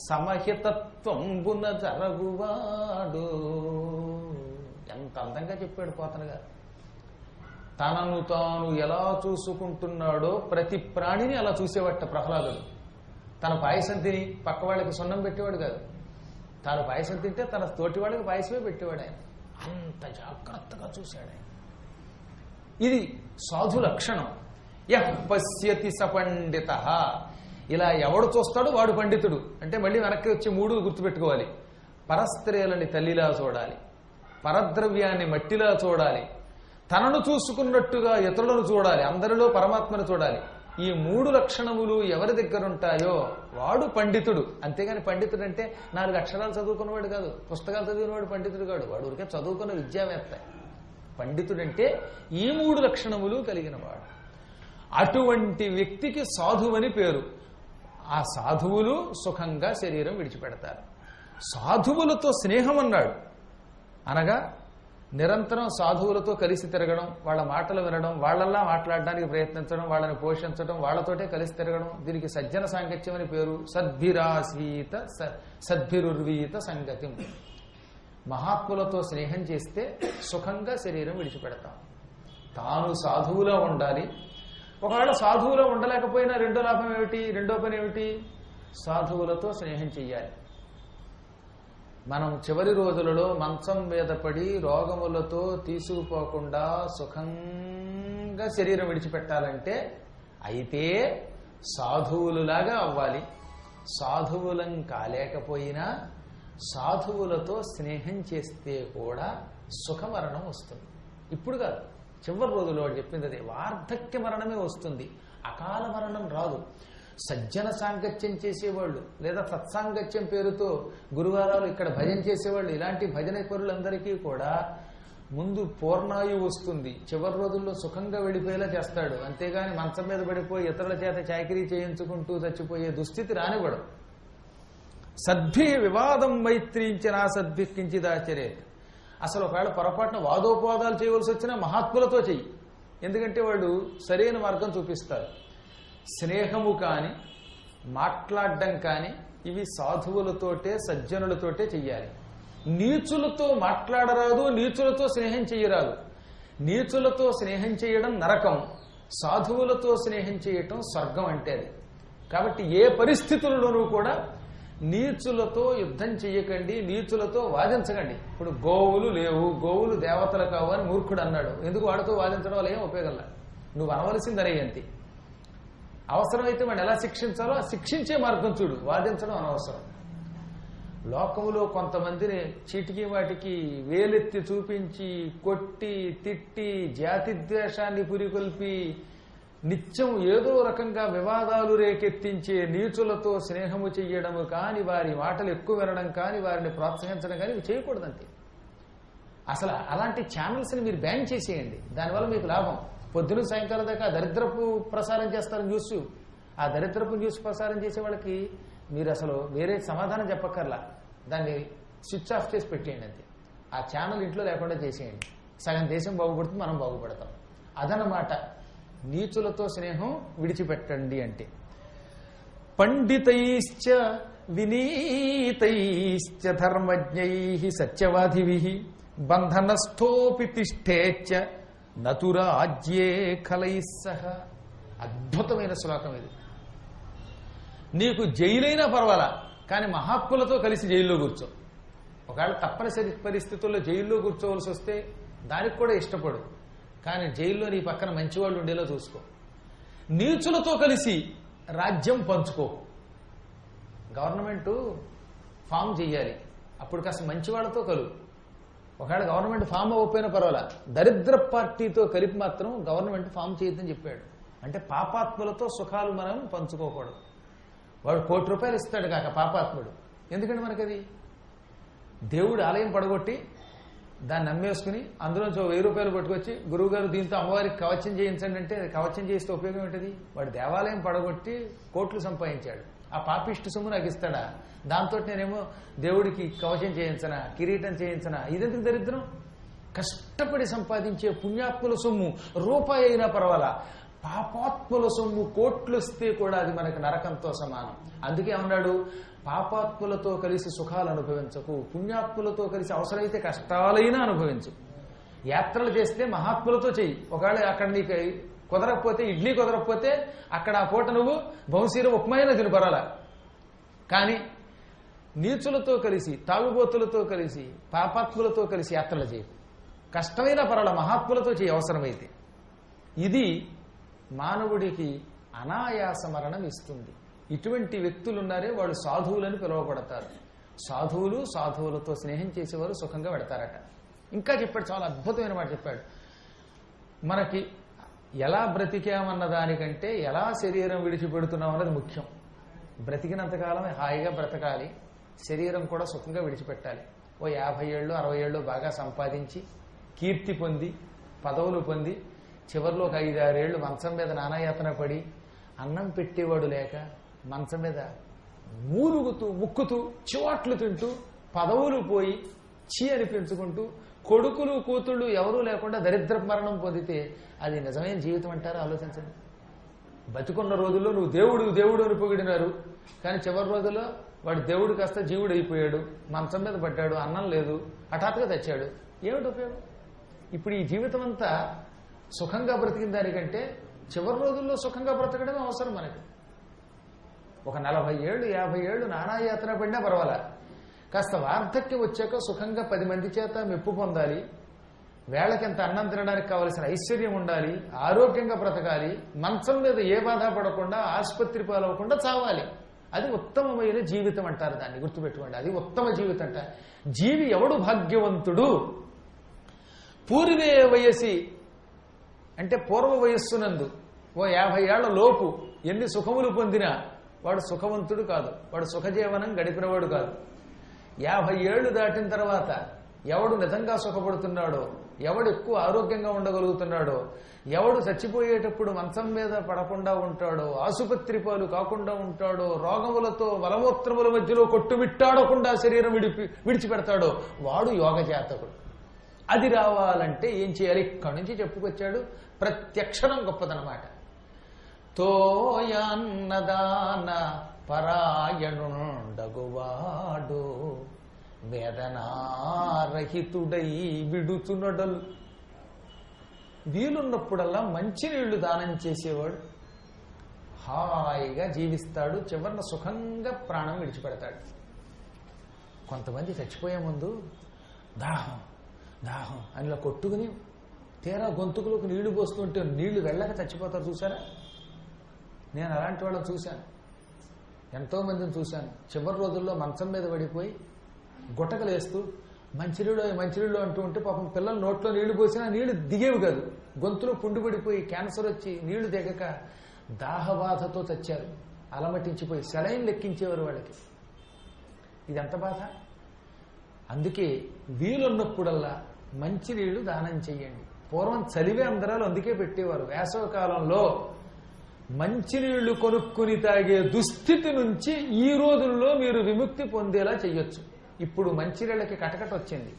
సమహితత్వంబున జరగువాడు. ఎంత అందంగా చెప్పాడు పోతన గారు. తనను తాను ఎలా చూసుకుంటున్నాడో ప్రతి ప్రాణిని అలా చూసేవాట ప్రహ్లాదుడు. తన పాయసం తిని పక్క వాళ్ళకి సున్నం పెట్టేవాడు కాదు. తాను పాయసం తింటే తన తోటి వాళ్ళకి పాయసమే పెట్టేవాడు ఆయన. అంత జాగ్రత్తగా చూశాడు ఆయన. ఇది సాధు లక్షణం. యః పశ్యతి స పండిత. ఇలా ఎవడు చూస్తాడో వాడు పండితుడు. అంటే మళ్ళీ వెనక్కి వచ్చి 3 గుర్తుపెట్టుకోవాలి. పరస్త్రీలని తల్లిలా చూడాలి, పరద్రవ్యాన్ని మట్టిలా చూడాలి, తనను చూసుకున్నట్టుగా ఇతరులను చూడాలి, అందరిలో పరమాత్మను చూడాలి. ఈ 3 లక్షణములు ఎవరి దగ్గర ఉంటాయో వాడు పండితుడు. అంతేగాని పండితుడు అంటే 4 అక్షరాలు చదువుకున్నవాడు కాదు, పుస్తకాలు చదివినవాడు పండితుడు కాడు. వాడు ఊరికే చదువుకున్న విద్యావేత్త. పండితుడంటే ఈ 3 లక్షణములు కలిగిన వాడు. అటువంటి వ్యక్తికి సాధువని పేరు. ఆ సాధువులు సుఖంగా శరీరం విడిచిపెడతారు. సాధువులతో స్నేహం అన్నాడు. అనగా నిరంతరం సాధువులతో కలిసి తిరగడం, వాళ్ళ మాటలు వినడం, వాళ్ళల్లా మాట్లాడడానికి ప్రయత్నించడం, వాళ్ళని పోషించడం, వాళ్ళతోటే కలిసి తిరగడం. దీనికి సజ్జన సాంగత్యం అని పేరు. సద్భిరుర్వీత సంగతి. మహాత్ములతో స్నేహం చేస్తే సుఖంగా శరీరం విడిచిపెడతాం. తాను సాధువులో ఉండాలి. ఒకవేళ సాధువులో ఉండలేకపోయినా రెండో లాభం ఏమిటి? రెండో పని ఏమిటి? సాధువులతో స్నేహం చెయ్యాలి. మనం చివరి రోజులలో మంచం మీద పడి రోగములతో తీసుకుపోకుండా సుఖంగా శరీరం విడిచిపెట్టాలంటే అయితే సాధువులులాగా అవ్వాలి. సాధువులం కాలేకపోయినా సాధువులతో స్నేహం చేస్తే కూడా సుఖమరణం వస్తుంది. ఇప్పుడు కాదు, చివరి రోజుల్లో వాడు చెప్పింది అదే. వార్ధక్య మరణమే వస్తుంది, అకాల మరణం రాదు. సజ్జన సాంగత్యం చేసేవాళ్ళు లేదా సత్సాంగత్యం పేరుతో గురువారాలు ఇక్కడ భజన చేసేవాళ్ళు, ఇలాంటి భజన పరులందరికీ కూడా ముందు పూర్ణాయువు వస్తుంది. చివరి రోజుల్లో సుఖంగా వెళ్ళిపోయేలా చేస్తాడు. అంతేగాని మంచం మీద పడిపోయి ఇతరుల చేత చాకిరీ చేయించుకుంటూ చచ్చిపోయే దుస్థితి రానివ్వడం. సద్భి వివాదం మైత్రించిన సద్భిక్కించిదాచరే. అసలు ఒకవేళ పొరపాటున వాదోపవాదాలు చేయవలసి వచ్చినా మహాత్ములతో చెయ్యి. ఎందుకంటే వాళ్ళు సరైన మార్గం చూపిస్తారు. స్నేహము కానీ మాట్లాడడం కానీ ఇవి సాధువులతోటే సజ్జనులతోటే చెయ్యాలి. నీచులతో మాట్లాడరాదు, నీచులతో స్నేహం చెయ్యరాదు. నీచులతో స్నేహం చేయడం నరకం, సాధువులతో స్నేహం చేయటం స్వర్గం అంటే అది. కాబట్టి ఏ పరిస్థితుల్లోనూ కూడా నీచులతో యుద్ధం చెయ్యకండి, నీచులతో వాదించకండి. ఇప్పుడు గోవులు లేవు, గోవులు దేవతలు కావు అని మూర్ఖుడు అన్నాడు. ఎందుకు వాడితో వాదించడం వల్ల ఏం ఉపయోగంలా? నువ్వు అనవలసిందనే అంతే. అవసరమైతే వాడిని ఎలా శిక్షించాలో ఆ శిక్షించే మార్గం చూడు, వాదించడం అనవసరం. లోకములో కొంతమందిని చీటికి వాటికి వేలెత్తి చూపించి కొట్టి తిట్టి జాతి ద్వేషాన్ని పురికొల్పి నిత్యం ఏదో రకంగా వివాదాలు రేకెత్తించే నీచులతో స్నేహము చెయ్యడము కానీ, వారి మాటలు ఎక్కువ వినడం కానీ, వారిని ప్రోత్సహించడం కానీ ఇవి చేయకూడదంతే. అసలు అలాంటి ఛానల్స్ని మీరు బ్యాన్ చేసేయండి. దానివల్ల మీకు లాభం. పొద్దున సాయంకాలం దాకా దరిద్రపు ప్రసారం చేస్తారు న్యూస్. ఆ దరిద్రపు న్యూస్ ప్రసారం చేసే వాళ్ళకి మీరు అసలు వేరే సమాధానం చెప్పక్కర్లా, దాన్ని స్విచ్ ఆఫ్ చేసి పెట్టేయండి అంతే. ఆ ఛానల్ ఇంట్లో లేకుండా చేసేయండి. సగం దేశం బాగుపడుతుంది, మనం బాగుపడతాం. అదనమాట నీచులతో స్నేహం విడిచిపెట్టండి అంటే. పండితైశ్చ వినీతైశ్చ ధర్మజ్ఞైః సత్యవాదిభిః బంధనస్థోపి తిష్ఠేచ్చ నతురాజ్యే ఖలైః సహ. అద్భుతమైన శ్లోకం ఇది. నీకు జైలైనా పర్వాలా, కానీ మహాత్ములతో కలిసి జైల్లో కూర్చో. ఒకవేళ తప్పనిసరి పరిస్థితుల్లో జైల్లో కూర్చోవలసి వస్తే దానికి కూడా ఇష్టపడు, కానీ జైల్లో నీ పక్కన మంచివాళ్ళు ఉండేలా చూసుకో. నీచులతో కలిసి రాజ్యం పంచుకో. గవర్నమెంట్ ఫామ్ చెయ్యాలి, అప్పుడు కాస్త మంచివాళ్లతో కలుగు. ఒకవేళ గవర్నమెంట్ ఫామ్ అవ్వకపోయినా పర్వాలా, దరిద్ర పార్టీతో కలిపి మాత్రం గవర్నమెంట్ ఫామ్ చేయొద్దని చెప్పాడు. అంటే పాపాత్ములతో సుఖాలు మనం పంచుకోకూడదు. వాడు ₹1,00,00,000 ఇస్తాడు కాక పాపాత్ముడు. ఎందుకంటే మనకది దేవుడు ఆలయం పడగొట్టి దాన్ని అమ్మేసుకుని అందులోంచి ₹1,000 పట్టుకొచ్చి గురువు గారు దీంతో అమ్మవారికి కవచం చేయించండి అంటే కవచం చేస్తే ఉపయోగం ఏంటది? వాడు దేవాలయం పడగొట్టి కోట్లు సంపాదించాడు. ఆ పాపిష్టి సొమ్ము నాకు ఇస్తాడా? దాంతో నేనేమో దేవుడికి కవచం చేయించనా, కిరీటం చేయించనా? ఇదెందుకు దరిద్రం? కష్టపడి సంపాదించే పుణ్యాత్ముల సొమ్ము రూపాయి అయినా పర్వాలా, పాపాత్ముల సొమ్ము కోట్లు వస్తే కూడా అది మనకు నరకంతో సమానం. అందుకే అన్నాడు, పాపాత్ములతో కలిసి సుఖాలు అనుభవించకు, పుణ్యాత్ములతో కలిసి అవసరమైతే కష్టాలైనా అనుభవించు. యాత్రలు చేస్తే మహాత్ములతో చెయ్యి. ఒకవేళ అక్కడ నీకు కుదరకపోతే, ఇడ్లీ కుదరకపోతే అక్కడ ఆ పూట నువ్వు బహుశీర ఉప్మాయినా తిను పరాలా. కానీ నీచులతో కలిసి, తాగుబోతులతో కలిసి, పాపాత్ములతో కలిసి యాత్రలు చేయి. కష్టమైనా పరాల, మహాత్ములతో చేయి అవసరమైతే. ఇది మానవుడికి అనాయాస మరణం ఇస్తుంది. ఇటువంటి వ్యక్తులున్నారే వాళ్ళు సాధువులని పిలువబడతారు. సాధువులు సాధువులతో స్నేహం చేసేవారు సుఖంగా పెడతారట. ఇంకా చెప్పాడు, చాలా అద్భుతమైన మాట చెప్పాడు. మనకి ఎలా బ్రతికామన్న దానికంటే ఎలా శరీరం విడిచిపెడుతున్నాం అన్నది ముఖ్యం. బ్రతికినంతకాలం హాయిగా బ్రతకాలి, శరీరం కూడా సుఖంగా విడిచిపెట్టాలి. ఓ 50 ఏళ్ళు 60 ఏళ్ళు బాగా సంపాదించి కీర్తి పొంది పదవులు పొంది చివరిలో ఒక 5-6 ఏళ్ళు మంచం మీద నానాయాతన పడి అన్నం పెట్టేవాడు లేక మంచం మీద మూలుగుతూ ముక్కుతూ చివాట్లు తింటూ పదవులు పోయి చీ అనిపించుకుంటూ కొడుకులు కూతుళ్ళు ఎవరూ లేకుండా దరిద్ర మరణం పొందితే అది నిజమైన జీవితం అంటారా? ఆలోచించండి. బతికున్న రోజుల్లో నువ్వు దేవుడు దేవుడు అని పొగిడినారు, కానీ చివరి రోజుల్లో వాడు దేవుడు కాస్త జీవుడు అయిపోయాడు, మంచం మీద పడ్డాడు, అన్నం లేదు, హఠాత్తుగా తెచ్చాడు. ఏమిటి ఉపయోగం? ఇప్పుడు ఈ జీవితం అంతా సుఖంగా బ్రతికిన దానికంటే చివరి రోజుల్లో సుఖంగా బ్రతకడమే అవసరం మనకి. ఒక 40 ఏళ్ళు 50 ఏళ్ళు నానాయాతన పడినా పర్వాలా, కాస్త వార్ధక్యం వచ్చాక సుఖంగా 10 మంది చేత మెప్పు పొందాలి, వేళకింత అన్నం తినడానికి కావలసిన ఐశ్వర్యం ఉండాలి, ఆరోగ్యంగా బ్రతకాలి, మంచం మీద ఏ బాధ పడకుండా ఆసుపత్రి పాలవకుండా చావాలి. అది ఉత్తమమైన జీవితం అంటారు. దాన్ని గుర్తుపెట్టుకోండి, అది ఉత్తమ జీవితం అంట. జీవి ఎవడు భాగ్యవంతుడు? పూర్వే వయసి అంటే పూర్వ వయస్సునందు ఓ 50 ఏళ్ల లోపు ఎన్ని సుఖములు పొందినా వాడు సుఖవంతుడు కాదు, వాడు సుఖజీవనం గడిపినవాడు కాదు. 50 ఏళ్లు దాటిన తర్వాత ఎవడు నిజంగా సుఖపడుతున్నాడో, ఎవడు ఎక్కువ ఆరోగ్యంగా ఉండగలుగుతున్నాడో, ఎవడు చచ్చిపోయేటప్పుడు మంచం మీద పడకుండా ఉంటాడో, ఆసుపత్రి పాలు కాకుండా ఉంటాడో, రోగములతో మలమూత్రముల మధ్యలో కొట్టుమిట్టాడకుండా శరీరం విడిచిపెడతాడో వాడు యోగజాతకుడు. అది రావాలంటే ఏం చేయాలి? ఇక్కడి నుంచి చెప్పుకొచ్చాడు. ప్రత్యక్షరం గొప్పదనమాట. తోయన్నదాన పరాయణుండగువాడు వేదనారహితుడై విడుచునడలు. వీలున్నప్పుడల్లా మంచినీళ్లు దానం చేసేవాడు హాయిగా జీవిస్తాడు, చివరిన సుఖంగా ప్రాణం విడిచిపెడతాడు. కొంతమంది చచ్చిపోయే ముందు దాహం దాహం అనిలా కొట్టుకుని తీరా గొంతుకులోకి నీళ్లు పోస్తుంటే నీళ్లు వెళ్ళక చచ్చిపోతారు. చూసారా? నేను అలాంటి వాళ్ళని చూశాను, ఎంతో మందిని చూశాను. చివరి రోజుల్లో మంచం మీద పడిపోయి గుట్టకలు వేస్తూ మంచినీళ్ళు అంటూ ఉంటే పాపం పిల్లలు నోట్లో నీళ్లు పోసినా నీళ్లు దిగేవి కాదు. గొంతులో పుండు పడిపోయి క్యాన్సర్ వచ్చి నీళ్లు దిగక దాహబాధతో చచ్చారు. అలమటించిపోయి సెలైన్ లెక్కించేవారు వాళ్ళకి. ఇది ఎంత బాధ! అందుకే వీలున్నప్పుడల్లా మంచినీళ్లు దానం చెయ్యండి. పూర్వం చలివే అందరాలు అందుకే పెట్టేవారు. వేసవి కాలంలో మంచినీళ్లు కొనుక్కుని తాగే దుస్థితి నుంచి ఈ రోజుల్లో మీరు విముక్తి పొందేలా చెయ్యొచ్చు. ఇప్పుడు మంచినీళ్ళకి కటకట వచ్చింది.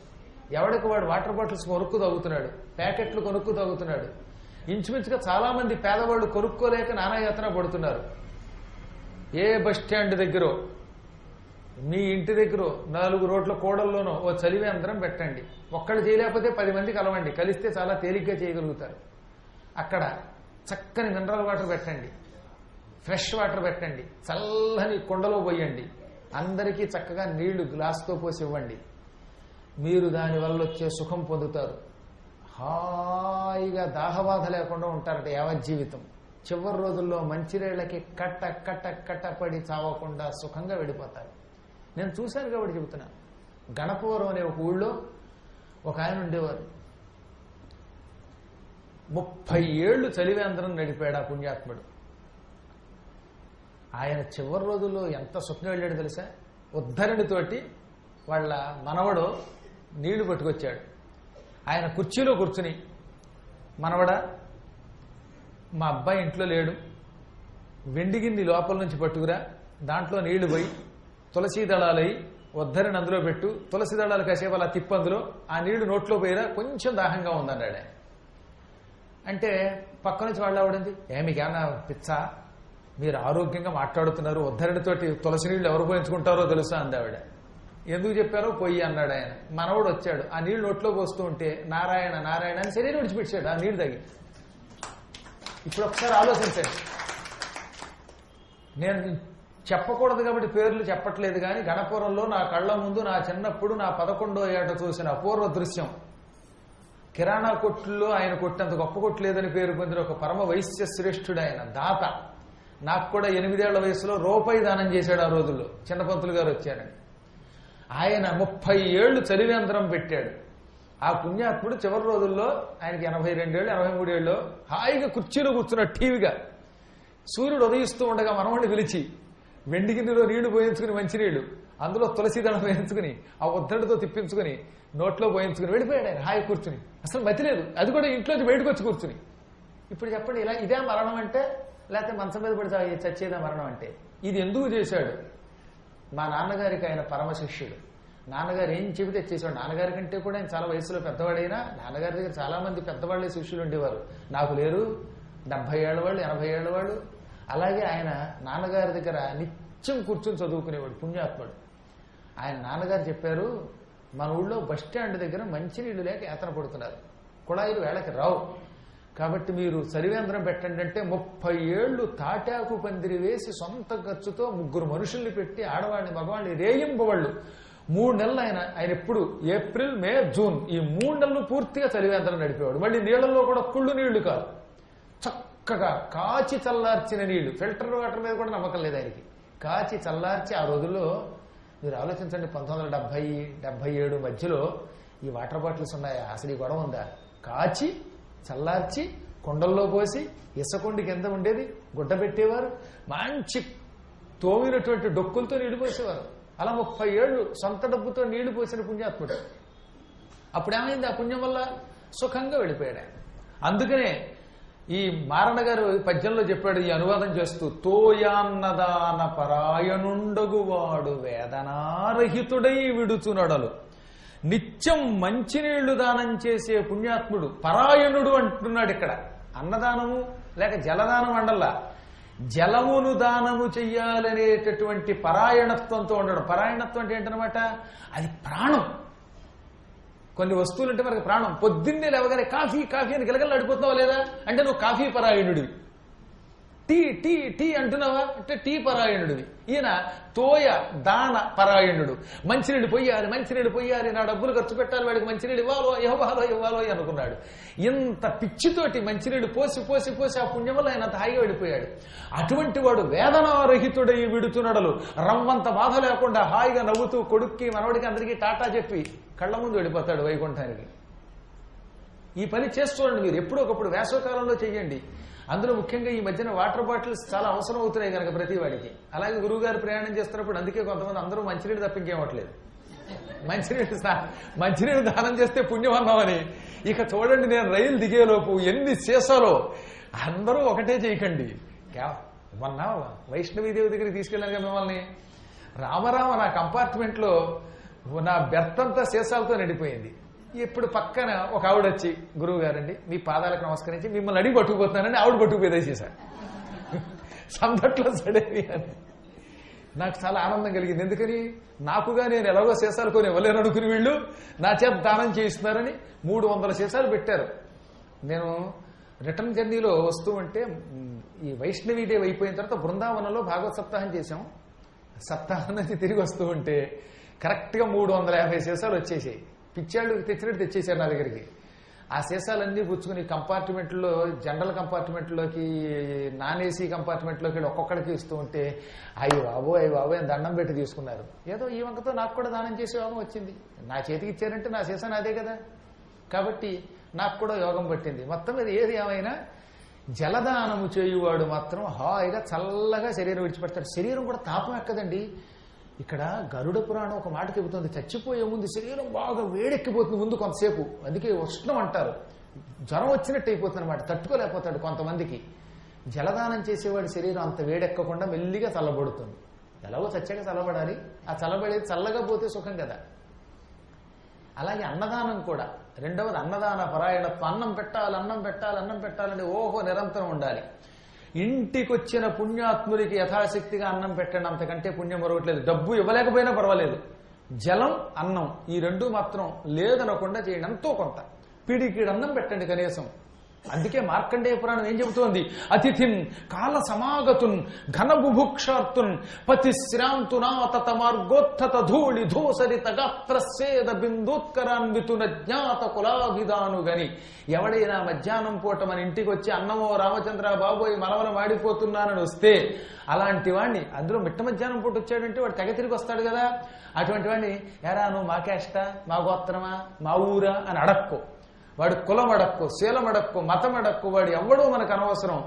ఎవడికి వాడు వాటర్ బాటిల్స్ కొనుక్కు తాగుతున్నాడు, ప్యాకెట్లు కొనుక్కు తాగుతున్నాడు. ఇంచుమించుగా చాలా మంది పేదవాళ్ళు కొనుక్కోలేక నానాయాతన పడుతున్నారు. ఏ బస్ స్టాండ్ దగ్గర, మీ ఇంటి దగ్గర 4 రోడ్ల కూడల్లోనో ఓ చలివే అందరం పెట్టండి. ఒక్కళ్ళు చేయలేకపోతే 10 మంది కలవండి, కలిస్తే చాలా తేలిగ్గా చేయగలుగుతారు. అక్కడ చక్కని మినరల్ వాటర్ పెట్టండి, ఫ్రెష్ వాటర్ పెట్టండి, చల్లని కుండలో పోయండి, అందరికీ చక్కగా నీళ్లు గ్లాసుతో పోసి ఇవ్వండి. మీరు దానివల్ల వచ్చే సుఖం పొందుతారు. హాయిగా దాహబాధ లేకుండా ఉంటారట యావజ్జీవితం. చివరి రోజుల్లో మంచినీళ్ళకి కట్ట పడి చావకుండా సుఖంగా వెళ్ళిపోతారు. నేను చూశాను కాబట్టి చెబుతున్నా. గణపవరం అనే ఒక ఊళ్ళో ఒక ఆయన ఉండేవారు. 30 ఏళ్లు చలివేంద్రం నడిపాడు ఆ పుణ్యాత్ముడు. ఆయన చివరి రోజుల్లో ఎంత సుఖంగా వెళ్ళాడు తెలుసా? ఉద్ధరణితోటి వాళ్ళ మనవడు నీళ్లు పట్టుకొచ్చాడు. ఆయన కుర్చీలో కూర్చుని, మనవడా, మా అబ్బాయి ఇంట్లో లేడు, వెండి గిన్నె లోపల నుంచి పట్టుకురా, దాంట్లో నీళ్లు పోయి తులసీ దళాలై ఉద్ధరణ అందులో పెట్టు, తులసి దళాలు కాసేపు అలా తిప్పందులో ఆ నీళ్లు నోట్లో పోయిరా, కొంచెం దాహంగా ఉందన్నాడు. అంటే పక్క నుంచి వాళ్ళు ఆవిడంది, మీకేమన్నా పిచ్చా, మీరు ఆరోగ్యంగా మాట్లాడుతున్నారు, ఉద్ధరణితోటి తులసి నీళ్లు ఎవరు పోయించుకుంటారో తెలుసా అందావిడ. ఎందుకు చెప్పారో పొయ్యి అన్నాడు ఆయన. మనవడు వచ్చాడు, ఆ నీళ్లు నోట్లో పోస్తూ ఉంటే నారాయణ నారాయణ అని శరీరం విడిచిపెట్టాడు ఆ నీళ్లు తాగి. ఇప్పుడు ఒకసారి ఆలోచించండి. నేను చెప్పకూడదు కాబట్టి పేర్లు చెప్పట్లేదు, కానీ గణపురంలో నా కళ్ళ ముందు నా చిన్నప్పుడు నా 11వ ఏట చూసిన అపూర్వ దృశ్యం. కిరాణా కొట్టుల్లో ఆయన కొట్టంత గొప్ప కొట్టు లేదని పేరు పొందిన ఒక పరమ వైశ్య శ్రేష్ఠుడు ఆయన, దాత. నాకు కూడా 8 ఏళ్ల వయసులో రూపాయి దానం చేశాడు ఆ రోజుల్లో. చిన్నపంతులు గారు వచ్చారని. ఆయన 30 ఏళ్లు చలివేంద్రం పెట్టాడు. ఆ పుణ్యాత్ముడు చివరి రోజుల్లో ఆయనకి 82 ఏళ్ళు 83 ఏళ్ళు హాయిగా కుర్చీలో కూర్చున్నాడు టీవీగా. సూర్యుడు ఉదయిస్తూ ఉండగా మనవాడిని పిలిచి వెండి గిన్నెలో నీళ్లు పోయించుకుని మంచినీళ్లు, అందులో తులసి దళం వేయించుకుని ఆ ఉద్దడితో తిప్పించుకుని నోట్లో పోయించుకుని వెళ్ళిపోయాడు ఆయన హాయి కూర్చుని. అసలు మతి లేదు, అది కూడా ఇంట్లోంచి బయటకు వచ్చి కూర్చుని. ఇప్పుడు చెప్పండి, ఇలా ఇదే మరణం అంటే? లేకపోతే మంచం మీద పడి చచ్చేదా మరణం అంటే? ఇది ఎందుకు చేశాడు? మా నాన్నగారికి ఆయన పరమ శిష్యుడు. నాన్నగారు ఏం చెబితే చేశాడు. నాన్నగారి కంటే కూడా ఆయన చాలా వయసులో పెద్దవాడైనా నాన్నగారి దగ్గర చాలా మంది పెద్దవాళ్ళే శిష్యులు ఉండేవారు. నాకు లేరు, 70 ఏళ్ల వాళ్ళు 80 ఏళ్ల వాళ్ళు. అలాగే ఆయన నాన్నగారి దగ్గర నిత్యం కూర్చొని చదువుకునేవాడు పుణ్యాత్ముడు. ఆయన నాన్నగారు చెప్పారు, మన ఊళ్ళో బస్టాండ్ దగ్గర మంచినీళ్లు లేక యాతన పడుతున్నారు, కుళాయిలు వేళకి రావు, కాబట్టి మీరు చలివేంద్రం పెట్టండి అంటే 30 ఏళ్లు తాటాకు పందిరి వేసి సొంత ఖర్చుతో 3 మనుషుల్ని పెట్టి ఆడవాళ్ళని మగవాళ్ళని రేయింబవాళ్ళు 3 నెలలు ఆయన ఎప్పుడు ఏప్రిల్ మే జూన్ ఈ 3 నెలలు పూర్తిగా చలివేంద్రం నడిపేవాడు. మళ్ళీ నీళ్లలో కూడా కుళ్ళు నీళ్లు కాదు, చక్కగా కాచి చల్లార్చిన నీళ్లు. ఫిల్టర్ వాటర్ మీద కూడా నమ్మకం లేదు ఆయనకి. కాచి చల్లార్చి ఆ రోజుల్లో మీరు ఆలోచించండి, 1970-77 మధ్యలో ఈ వాటర్ బాటిల్స్ ఉన్నాయా? అసలు ఈ గొడవ ఉందా? కాచి చల్లార్చి కొండల్లో పోసి ఇసకొండి కింద ఉండేది గుడ్డ పెట్టేవారు, మంచి తోమినటువంటి డొక్కులతో నీళ్లు పోసేవారు. అలా 30 ఏళ్లు సొంత డబ్బుతో నీళ్లు పోసిన పుణ్యాత్ముడు. అప్పుడేమైంది? ఆ పుణ్యం వల్ల సుఖంగా వెళ్ళిపోయాడు ఆయన. అందుకనే ఈ మారణ గారు పద్యంలో చెప్పాడు, ఈ అనువాదం చేస్తూ, తోయాన్నదాన పరాయణుండగువాడు వేదనారహితుడై విడుచునడలు. నిత్యం మంచినీళ్లు దానం చేసే పుణ్యాత్ముడు పరాయణుడు అంటున్నాడు ఇక్కడ. అన్నదానము లేక జలదానం అండల్లా, జలమును దానము చెయ్యాలనేటటువంటి పరాయణత్వంతో ఉండడం. పరాయణత్వం అంటే ఏంటనమాట, అది ప్రాణం. కొన్ని వస్తువులు అంటే మనకి ప్రాణం. పొద్దున్నే లేవగానే కాఫీ కాఫీ అని గిలగల్లాడిపోతున్నావా లేదా అంటే నువ్వు కాఫీ పరాయణుడివి. టీ టీ టీ అంటున్నావా అంటే టీ పరాయణుడివి. ఈయన తోయ దాన పరాయణుడు. మంచినీళ్ళు పొయ్యాలి, నా డబ్బులు ఖర్చు పెట్టాలి, వాడికి మంచినీళ్ళు ఇవ్వాలో అనుకున్నాడు. ఇంత పిచ్చితోటి మంచినీళ్ళు పోసి పోసి పోసి ఆ పుణ్యం వల్ల ఆయన అంత హాయిగా వెళ్ళిపోయాడు. అటువంటి వాడు వేదనారహితుడై విడుచునడలు, రవ్వంత బాధ లేకుండా హాయిగా నవ్వుతూ కొడుక్కి మనవడికి అందరికీ టాటా చెప్పి కళ్ళ ముందు వెళ్ళిపోతాడు వైకుంఠానికి. ఈ పని చేస్తుండండి మీరు, ఎప్పుడో ఒకప్పుడు వేసవకాలంలో చెయ్యండి. అందులో ముఖ్యంగా ఈ మధ్యన వాటర్ బాటిల్స్ చాలా అవసరం అవుతున్నాయి కనుక ప్రతి వాడికి. అలాగే గురువుగారు ప్రయాణం చేస్తున్నప్పుడు అందుకే కొంతమంది అందరూ మంచినీళ్ళు తప్పింకేమట్లేదు. మంచినీళ్ళు దానం చేస్తే పుణ్యం అన్నామని. ఇక చూడండి, నేను రైలు దిగేలోపు ఎన్ని సీసాలో. అందరూ ఒకటే చేయకండి. మొన్న వైష్ణవీదేవి దగ్గరికి తీసుకెళ్ళాను కదా మిమ్మల్ని. రామరామ నా కంపార్ట్మెంట్లో నా బెర్త్ అంతా సీసాలతో నిండిపోయింది. ఇప్పుడు పక్కన ఒక ఆవిడ వచ్చి, గురువు గారండి మీ పాదాలకు నమస్కరించి మిమ్మల్ని అడిగి పట్టుకుపోతున్నానని ఆవిడ పట్టుకుపోయేసేసాడు. సందట్లో సడేవి అని నాకు చాలా ఆనందం కలిగింది. ఎందుకని, నాకుగా నేను ఎలాగో సీసాలు కొని ఇవ్వలేను అనుకుని వీళ్ళు నా చేత దానం చేయిస్తున్నారని 300 సీసాలు పెట్టారు. నేను రిటర్న్ జర్నీలో వస్తూ ఉంటే ఈ వైష్ణవీదేవి అయిపోయిన తర్వాత బృందావనంలో భాగవత సప్తాహం చేశాం. సప్తాహం నుంచి తిరిగి వస్తూ ఉంటే కరెక్ట్గా 350 సీసాలు వచ్చేసాయి. పిచ్చాళ్ళు తెచ్చినట్టు తెచ్చేశారు నా దగ్గరికి. ఆ సీసాలన్నీ పుచ్చుకుని కంపార్ట్మెంట్లో, జనరల్ కంపార్ట్మెంట్లోకి, నాన్ ఏసీ కంపార్ట్మెంట్లోకి ఒక్కొక్కడికి ఇస్తూ ఉంటే అయ్యి బాబోయ్ అని దండం పెట్టి తీసుకున్నారు. ఏదో ఈ వంకతో నాకు కూడా దానం చేసే యోగం వచ్చింది. నా చేతికి ఇచ్చారంటే నా సీసా నాదే కదా, కాబట్టి నాకు కూడా యోగం పట్టింది. మొత్తం మీద ఏది ఏమైనా జలదానము చేయువాడు మాత్రం హాయిగా చల్లగా శరీరం విడిచిపెడతాడు. శరీరం కూడా తాపం ఎక్కదండి. ఇక్కడ గరుడ పురాణం ఒక మాట చెబుతుంది, చచ్చిపోయే ముందు శరీరం బాగా వేడెక్కిపోతుంది ముందు కొంతసేపు. అందుకే ఉష్ణం అంటారు. జ్వరం వచ్చినట్టు అయిపోతుంది అనమాట, తట్టుకోలేకపోతాడు కొంతమందికి. జలదానం చేసేవాడి శరీరం అంత వేడెక్కకుండా మెల్లిగా చల్లబడుతుంది. ఎలాగో చచ్చాక చల్లబడాలి, ఆ చల్లబడేది చల్లగా పోతే సుఖం కదా. అలాగే అన్నదానం కూడా రెండవది అన్నదాన పరాయణత్వం. అన్నం పెట్టాలని ఓహో నిరంతరం ఉండాలి. ఇంటికొచ్చిన పుణ్యాత్ముడికి యథాశక్తిగా అన్నం పెట్టండి, అంతకంటే పుణ్యం మరొకట్లేదు. డబ్బు ఇవ్వలేకపోయినా పర్వాలేదు, జలం అన్నం ఈ రెండు మాత్రం లేదనకుండా చేయండి. ఎంతో కొంత పిడికిడి అన్నం పెట్టండి కనీసం. అందుకే మార్కండేయ పురాణం ఏం చెబుతోంది, అతిథిన్ కాల సమాగతున్ ఘన బుభుక్షార్తున్ పతిశ్రాంతునా తత మార్గోత్థత ధూళి ధూసరిత గాత్రస్సేద బిందూత్కరాన్వితున జ్ఞాత కులాభిదాను గని. ఎవడైనా మధ్యాహ్నం పూట మన ఇంటికి వచ్చి అన్నమో రామచంద్ర బాబోయ్ మలమల మాడిపోతున్నానని వస్తే, అలాంటి వాడిని, అందులో మిట్ట మధ్యాహ్నం పూట వచ్చాడంటే వాడు తెగ తిరిగి వస్తాడు కదా, అటువంటి వాడిని ఎరా నువ్వు మా కేష్ట, మా గోత్రమా, మా ఊరా అని అడక్కో. వాడు కులం అడక్కు, శీలం అడక్కు, మతం అడక్కు, వాడు ఎవడూ మనకు అనవసరం.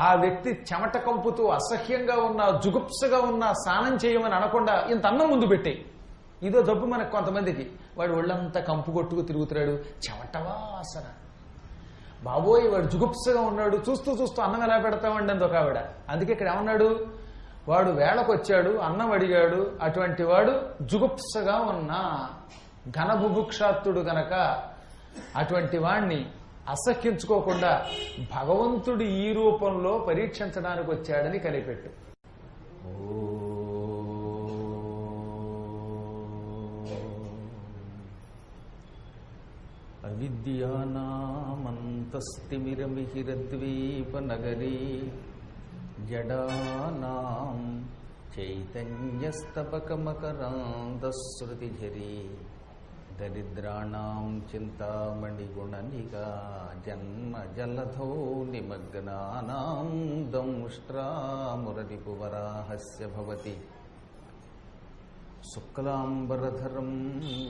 ఆ వ్యక్తి చెమట కంపుతూ అసహ్యంగా ఉన్నా, జుగుప్సగా ఉన్నా స్నానం చేయమని అనకుండా ఇంత అన్నం ముందు పెట్టే. ఇదో జబ్బు మనకు కొంతమందికి. వాడు ఒళ్ళంతా కంపు కొట్టుకు తిరుగుతున్నాడు, చెమట వాసన. బాబోయ్ వాడు జుగుప్సగా ఉన్నాడు, చూస్తూ చూస్తూ అన్నం ఎలా పెడతామండి అంది ఒక ఆవిడ. అందుకే ఇక్కడ ఏమన్నాడు, వాడు వేళకొచ్చాడు, అన్నం అడిగాడు, అటువంటి వాడు జుగుప్సగా ఉన్నా ఘనబుభుక్షాత్తుడు గనక అటువంటి వాణ్ణి అసహ్యించుకోకుండా భగవంతుడు ఈ రూపంలో పరీక్షించడానికి వచ్చాడని కనిపెట్టు. అవిద్యానామంతస్తిమిరమిహిరద్వీపనగరీ జడానాం చైతన్యస్తపకమకరాంతశ్రుతిఝరీ దరిద్రాణం చింతామణిగుణనిగా జన్మజలధౌ నిమగ్నానాం దంష్ట్రామురరిపువరాహస్య భవతి శుక్లాంబరధరం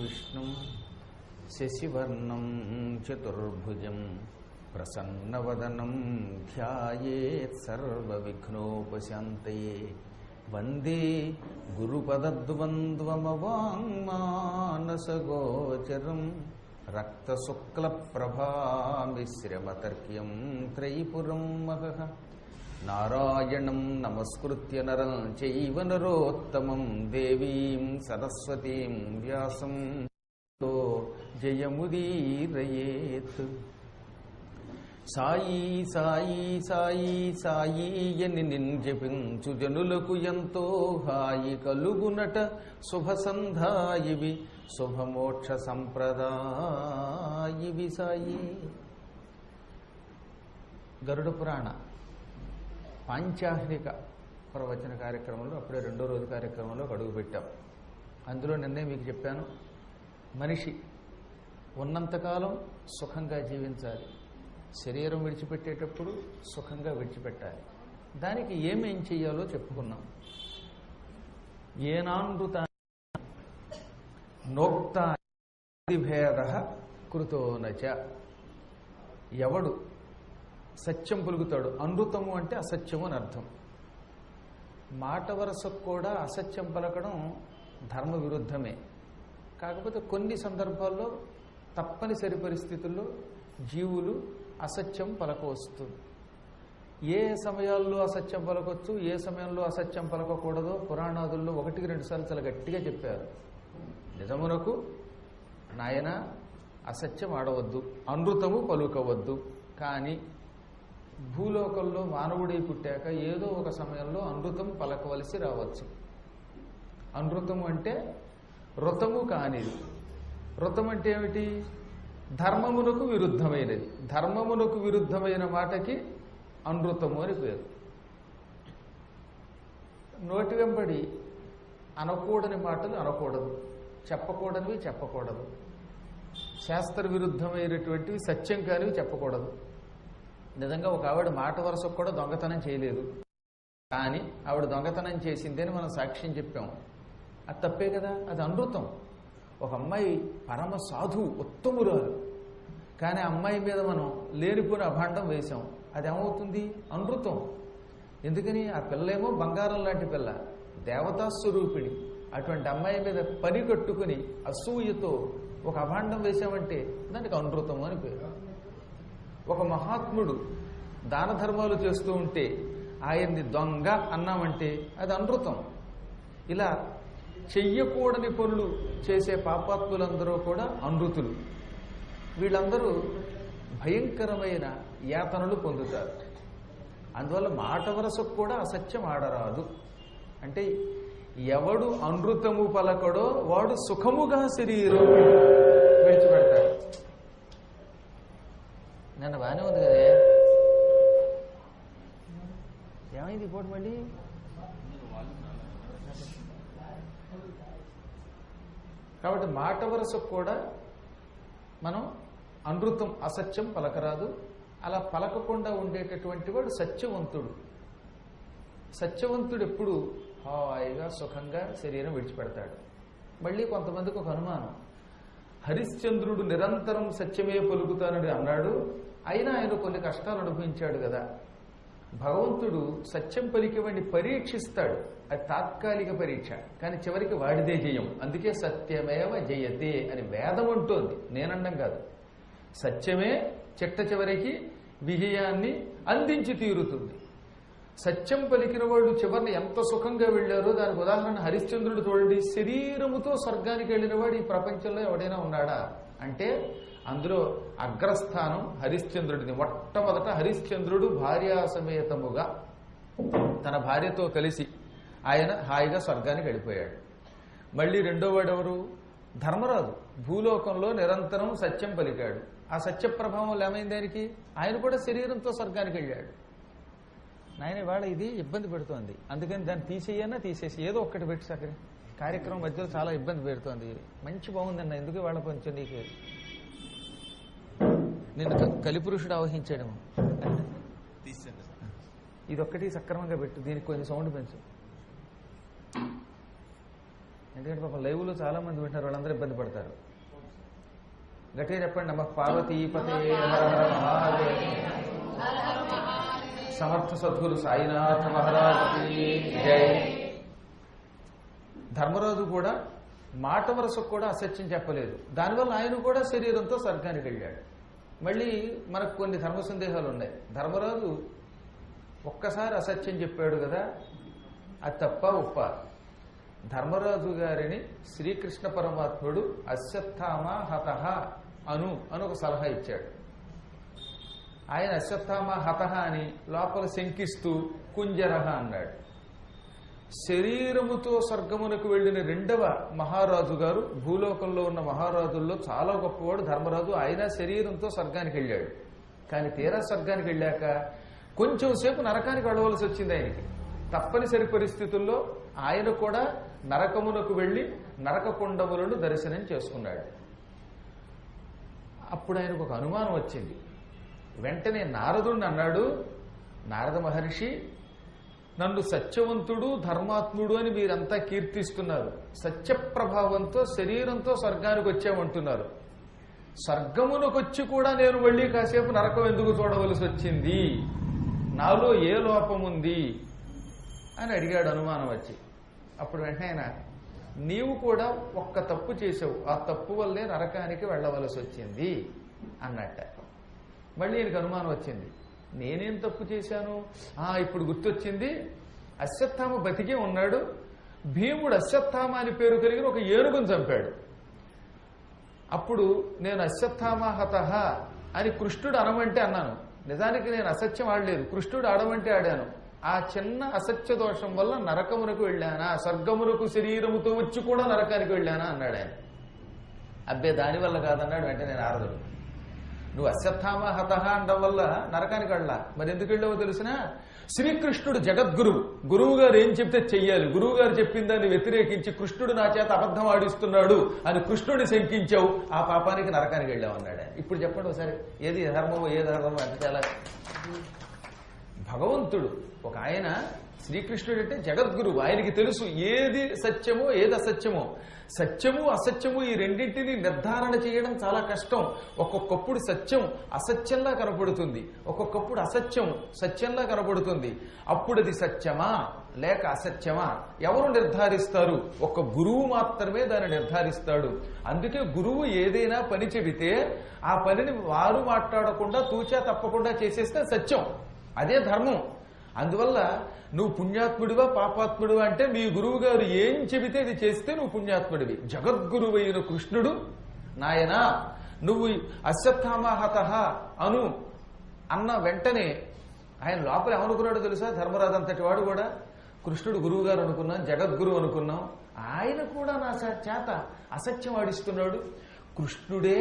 విష్ణుం శశివర్ణం చతుర్భుజం ప్రసన్నవదనం ధ్యాయేత్ సర్వవిఘ్నోపశాంతయే. వందే గురుపదద్వంద్వమవాంగ్మానసగోచరం రక్తశుక్లప్రభామిశ్రమతర్క్యం త్రైపురం మహః. నారాయణం నమస్కృత్య నరం చైవ నరోత్తమం దేవీం సరస్వతీం వ్యాసం జయముదీరయేత్. సాయి సాయి సాయి సాయి అని నింజపించు జనులకు ఎంతో హాయి కలుగునట. శుభ సంధాయివి శుభమోక్ష సంప్రదాయివి సాయి. గరుడ పురాణ పాంచాహ్నిక ప్రవచన కార్యక్రమంలో అప్పుడే 2వ రోజు కార్యక్రమంలో అడుగు పెట్టాం. అందులో నిన్నే మీకు చెప్పాను, మనిషి ఉన్నంతకాలం సుఖంగా జీవించాలి, శరీరం విడిచిపెట్టేటప్పుడు సుఖంగా విడిచిపెట్టాలి. దానికి ఏమేం చెయ్యాలో చెప్పుకున్నాం. ఏనానృత నోక్త భేద కృతోనచ. ఎవడు సత్యం పలుకుతాడు, అనృతము అంటే అసత్యము అని అర్థం. మాట వరసకు కూడా అసత్యం పలకడం ధర్మ విరుద్ధమే. కాకపోతే కొన్ని సందర్భాల్లో తప్పనిసరి పరిస్థితుల్లో జీవులు అసత్యం పలకవస్తుంది. ఏ సమయాల్లో అసత్యం పలకొచ్చు, ఏ సమయంలో అసత్యం పలకకూడదో పురాణాదుల్లో 1-2 సార్లు చాలా గట్టిగా చెప్పారు. నిజమునకు నాయన అసత్యం ఆడవద్దు, అనృతము పలుకవద్దు. కానీ భూలోకంలో మానవుడై పుట్టాక ఏదో ఒక సమయంలో అనృతం పలకవలసి రావచ్చు. అనృతము అంటే ఋతము కానిది. ఋతం అంటే ఏమిటి? ధర్మమునకు విరుద్ధమైనది. ధర్మమునకు విరుద్ధమైన మాటకి అనృతము అని పేరు. నోటి వెంబడి అనకూడని మాటలు అనకూడదు, చెప్పకూడనివి చెప్పకూడదు, శాస్త్ర విరుద్ధమైనటువంటివి సత్యం కానివి చెప్పకూడదు. నిజంగా ఒక ఆవిడ మాట వరుసకు కూడా దొంగతనం చేయలేదు, కానీ ఆవిడ దొంగతనం చేసిందని మనం సాక్ష్యం చెప్పాము. అది తప్పే కదా, అది అనృతం. ఒక అమ్మాయి పరమ సాధువు, ఉత్తమురాలు, కానీ ఆ అమ్మాయి మీద మనం లేనిపోయిన అభాండం వేశాం. అది ఏమవుతుంది? అనృతం. ఎందుకని? ఆ పిల్లేమో బంగారం లాంటి పిల్ల, దేవతా స్వరూపిణి. అటువంటి అమ్మాయి మీద పని కట్టుకుని అసూయతో ఒక అభాండం వేశామంటే దానికి అనృతం అని పేరు. ఒక మహాత్ముడు దాన ధర్మాలు చేస్తూ ఉంటే ఆయన్ని దొంగ అన్నామంటే అది అనృతం. ఇలా చెయ్యకూడని పనులు చేసే పాపాత్ములందరూ కూడా అనృతులు. వీళ్ళందరూ భయంకరమైన యాతనలు పొందుతారు. అందువల్ల మాట వరసకు కూడా అసత్యం ఆడరాదు. అంటే ఎవడు అనృతము పలకడో వాడు సుఖముగా శరీరం విడిచిపెడతాడు. నన్ను బాగానే ఉంది కదే, ఏమైంది ఇప్పుడు మళ్ళీ? కాబట్టి మాట వరసకు కూడా మనం అనృతం అసత్యం పలకరాదు. అలా పలకకుండా ఉండేటటువంటి వాడు సత్యవంతుడు. సత్యవంతుడు ఎప్పుడు హాయిగా సుఖంగా శరీరం విడిచిపెడతాడు. మళ్ళీ కొంతమందికి ఒక అనుమానం, హరిశ్చంద్రుడు నిరంతరం సత్యమే పలుకుతానని అన్నాడు, అయినా ఆయన కొన్ని కష్టాలు అనుభవించాడు కదా. భగవంతుడు సత్యం పలికేవాడిని పరీక్షిస్తాడు, అది తాత్కాలిక పరీక్ష, కానీ చివరికి వాడిదే జయం. అందుకే సత్యమేవ జయతే అని వేదం అంటోంది, నేనండం కాదు. సత్యమే చిట్ట చివరికి విజయాన్ని అందించి తీరుతుంది. సత్యం పలికిన వాళ్ళు చివరిని ఎంత సుఖంగా వెళ్ళారో దానికి ఉదాహరణ హరిశ్చంద్రుడు చూడండి. శరీరముతో స్వర్గానికి వెళ్ళిన వాడు ఈ ప్రపంచంలో ఎవడైనా ఉన్నాడా అంటే అందులో అగ్రస్థానం హరిశ్చంద్రుడిని. మొట్టమొదట హరిశ్చంద్రుడు భార్యాసమేతముగా తన భార్యతో కలిసి ఆయన హాయిగా స్వర్గానికి వెళ్ళిపోయాడు. మళ్ళీ రెండో వాడు ఎవరు? ధర్మరాజు. భూలోకంలో నిరంతరం సత్యం పలికాడు. ఆ సత్య ప్రభావం ఏమైంది ఆయనకి? ఆయన కూడా శరీరంతో స్వర్గానికి వెళ్ళాడు. నాయన ఇవాళ ఇది ఇబ్బంది పెడుతోంది, అందుకని దాన్ని తీసేసి ఏదో ఒక్కటి పెట్టి సకరి కార్యక్రమం మధ్యలో చాలా ఇబ్బంది పెడుతోంది. మంచి బాగుందన్న, ఎందుకు ఇవాళ కొంచెం నీకు నిన్ను కలిపురుషుడు ఆవహించాడేమో. ఇదొక్కటి సక్రమంగా పెట్టు, దీనికి కొంచెం సౌండ్ పెంచు. ఎందుకంటే పాపం లైవ్లో చాలా మంది వింటారు, వాళ్ళందరూ ఇబ్బంది పడతారు. గట్టిగా చెప్పండి, నమ పార్వతీపతే సమర్థ సద్గురు సాయినాథ మహారాజుకి జై. ధర్మరాజు కూడా మాట వరసకు కూడా అసత్యం చెప్పలేదు, దానివల్ల ఆయన కూడా శరీరంతో స్వర్గానికి వెళ్ళాడు. మళ్ళీ మనకు కొన్ని ధర్మ సందేహాలు ఉన్నాయి. ధర్మరాజు గారిని శ్రీకృష్ణ పరమాత్ముడు అశ్వత్థామ హతః అని ఒక సలహా ఇచ్చాడు. ఆయన అశ్వత్థామ హతః అని లోపల శంకిస్తూ కుంజరహ అన్నాడు. శరీరముతో స్వర్గమునకు వెళ్లిన రెండవ మహారాజు గారు, భూలోకంలో ఉన్న మహారాజుల్లో చాలా గొప్పవాడు ధర్మరాజు. ఆయన శరీరంతో స్వర్గానికి వెళ్ళాడు. కానీ తీరా స్వర్గానికి వెళ్ళాక కొంచెం సేపు నరకానికి వెళ్ళవలసి వచ్చింది ఆయనకి. తప్పనిసరి పరిస్థితుల్లో ఆయన కూడా నరకమునకు వెళ్లి నరకకుండములను దర్శనం చేసుకున్నాడు. అప్పుడు ఆయనకు ఒక అనుమానం వచ్చింది. వెంటనే నారదుడిని అన్నాడు, నారద మహర్షి, నన్ను సత్యవంతుడు ధర్మాత్ముడు అని మీరంతా కీర్తిస్తున్నారు. సత్యప్రభావంతో శరీరంతో స్వర్గానికి వచ్చామంటున్నారు. స్వర్గమునకొచ్చి కూడా నేను మళ్ళీ కాసేపు నరకం ఎందుకు చూడవలసి వచ్చింది? నాలో ఏ లోపం ఉంది అని అడిగాడు అనుమానం వచ్చి. అప్పుడు వెంటనే ఆయన, నీవు కూడా ఒక్క తప్పు చేసావు, ఆ తప్పు వల్లే నరకానికి వెళ్ళవలసి వచ్చింది అన్నట్ట. మళ్ళీ ఈయనకు అనుమానం వచ్చింది, నేనేం తప్పు చేశాను? ఇప్పుడు గుర్తొచ్చింది, అశ్వత్థామ బతికే ఉన్నాడు. భీముడు అశ్వత్థామ అని పేరు కలిగిన ఒక ఏనుగును చంపాడు. అప్పుడు నేను అశ్వత్థామ హతః అని కృష్ణుడు అనమంటే అన్నాను. నిజానికి నేను అసత్యం ఆడలేదు, కృష్ణుడు ఆడమంటే ఆడాను. ఆ చిన్న అసత్య దోషం వల్ల నరకమునకు వెళ్ళానా, స్వర్గమునకు శరీరముతో వచ్చి కూడా నరకానికి వెళ్ళానా అన్నాడు ఆయన. అబ్బే దానివల్ల కాదన్నాడు వెంటనే నారదుడు. నువ్వు అశ్వత్థామ హతః అనడం వల్ల నరకానికి వెళ్ళా, మరి ఎందుకు వెళ్ళావో తెలిసినా? శ్రీకృష్ణుడు జగద్గురువు, గురువు గారు ఏం చెప్తే చెయ్యాలి, గురువు గారు చెప్పిందాన్ని వ్యతిరేకించి కృష్ణుడు నా చేత అబద్ధం ఆడిస్తున్నాడు అని కృష్ణుడిని శంకించావు, ఆ పాపానికి నరకానికి వెళ్ళావు అన్నాడు. ఇప్పుడు చెప్పండి ఒకసారి, ఏది ధర్మమో ఏది అధర్మమో అంటే చాలా. భగవంతుడు ఒక ఆయన, శ్రీకృష్ణుడు అంటే జగద్గురువు, ఆయనకి తెలుసు ఏది సత్యమో ఏది అసత్యమో. సత్యము అసత్యము ఈ రెండింటినీ నిర్ధారణ చేయడం చాలా కష్టం. ఒక్కొక్కప్పుడు సత్యం అసత్యంలా కనపడుతుంది, ఒక్కొక్కప్పుడు అసత్యం సత్యంలా కనపడుతుంది. అప్పుడు అది సత్యమా లేక అసత్యమా ఎవరు నిర్ధారిస్తారు? ఒక్క గురువు మాత్రమే దాన్ని నిర్ధారిస్తాడు. అందుకే గురువు ఏదైనా పని చెబితే ఆ పనిని వారు మాట్లాడకుండా తూచా తప్పకుండా చేసేస్తే సత్యం, అదే ధర్మం. అందువల్ల నువ్వు పుణ్యాత్ముడివా పాపాత్ముడివా అంటే మీ గురువు గారు ఏం చెబితే అది చేస్తే నువ్వు పుణ్యాత్ముడివి. జగద్గురువైన కృష్ణుడు, నాయనా నువ్వు అశ్వత్థామ హతః అను అన్న వెంటనే ఆయన లోపల ఏమనుకున్నాడో తెలుసా? ధర్మరాజు అంతటి వాడు కూడా కృష్ణుడు గురువు గారు అనుకున్నాం, జగద్గురువు అనుకున్నాం, ఆయన కూడా నా చేత అసత్యం ఆడిస్తున్నాడు. కృష్ణుడే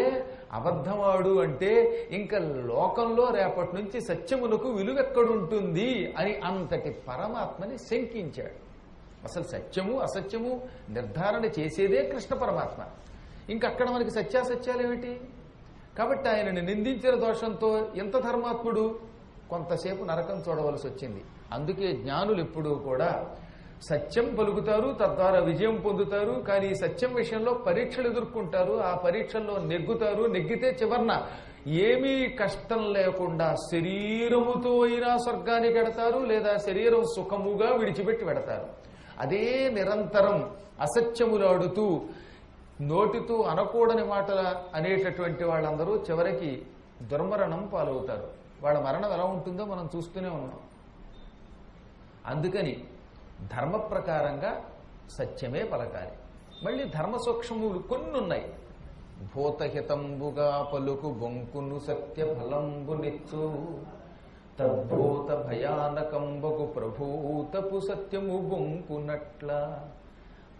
అబద్ధమాడు అంటే ఇంకా లోకంలో రేపటి నుంచి సత్యమునకు విలువెక్కడుంటుంది అని అంతటి పరమాత్మని శంకించాడు. అసలు సత్యము అసత్యము నిర్ధారణ చేసేదే కృష్ణ పరమాత్మ. ఇంకక్కడ మనకి సత్యాసత్యాలేమిటి? కాబట్టి ఆయనని నిందించిన దోషంతో ఎంత ధర్మాత్ముడు కొంతసేపు నరకం చూడవలసి వచ్చింది. అందుకే జ్ఞానులు ఎప్పుడూ కూడా సత్యం పలుకుతారు, తద్వారా విజయం పొందుతారు. కానీ ఈ సత్యం విషయంలో పరీక్షలు ఎదుర్కొంటారు, ఆ పరీక్షల్లో నెగ్గుతారు. నెగ్గితే చివర్న ఏమీ కష్టం లేకుండా శరీరముతో అయినా స్వర్గానికి వెడతారు, లేదా శరీరం సుఖముగా విడిచిపెట్టి వెడతారు. అదే నిరంతరం అసత్యములాడుతూ నోటితో అనకూడని మాటల అనేటటువంటి వాళ్ళందరూ చివరికి దుర్మరణం పాలవుతారు. వాళ్ళ మరణం ఎలా ఉంటుందో మనం చూస్తూనే ఉన్నాం. అందుకని ధర్మ ప్రకారంగా సత్యమే పలకాలి. మళ్ళీ ధర్మ సూక్ష్మములు కొన్ని ఉన్నాయి. భూతహితంబుగా పలుకు బొంకును సత్య ఫలంబు నిచ్చు, తద్భూత భయానకంబకు ప్రభూతపు సత్యము బొంకునట్ల,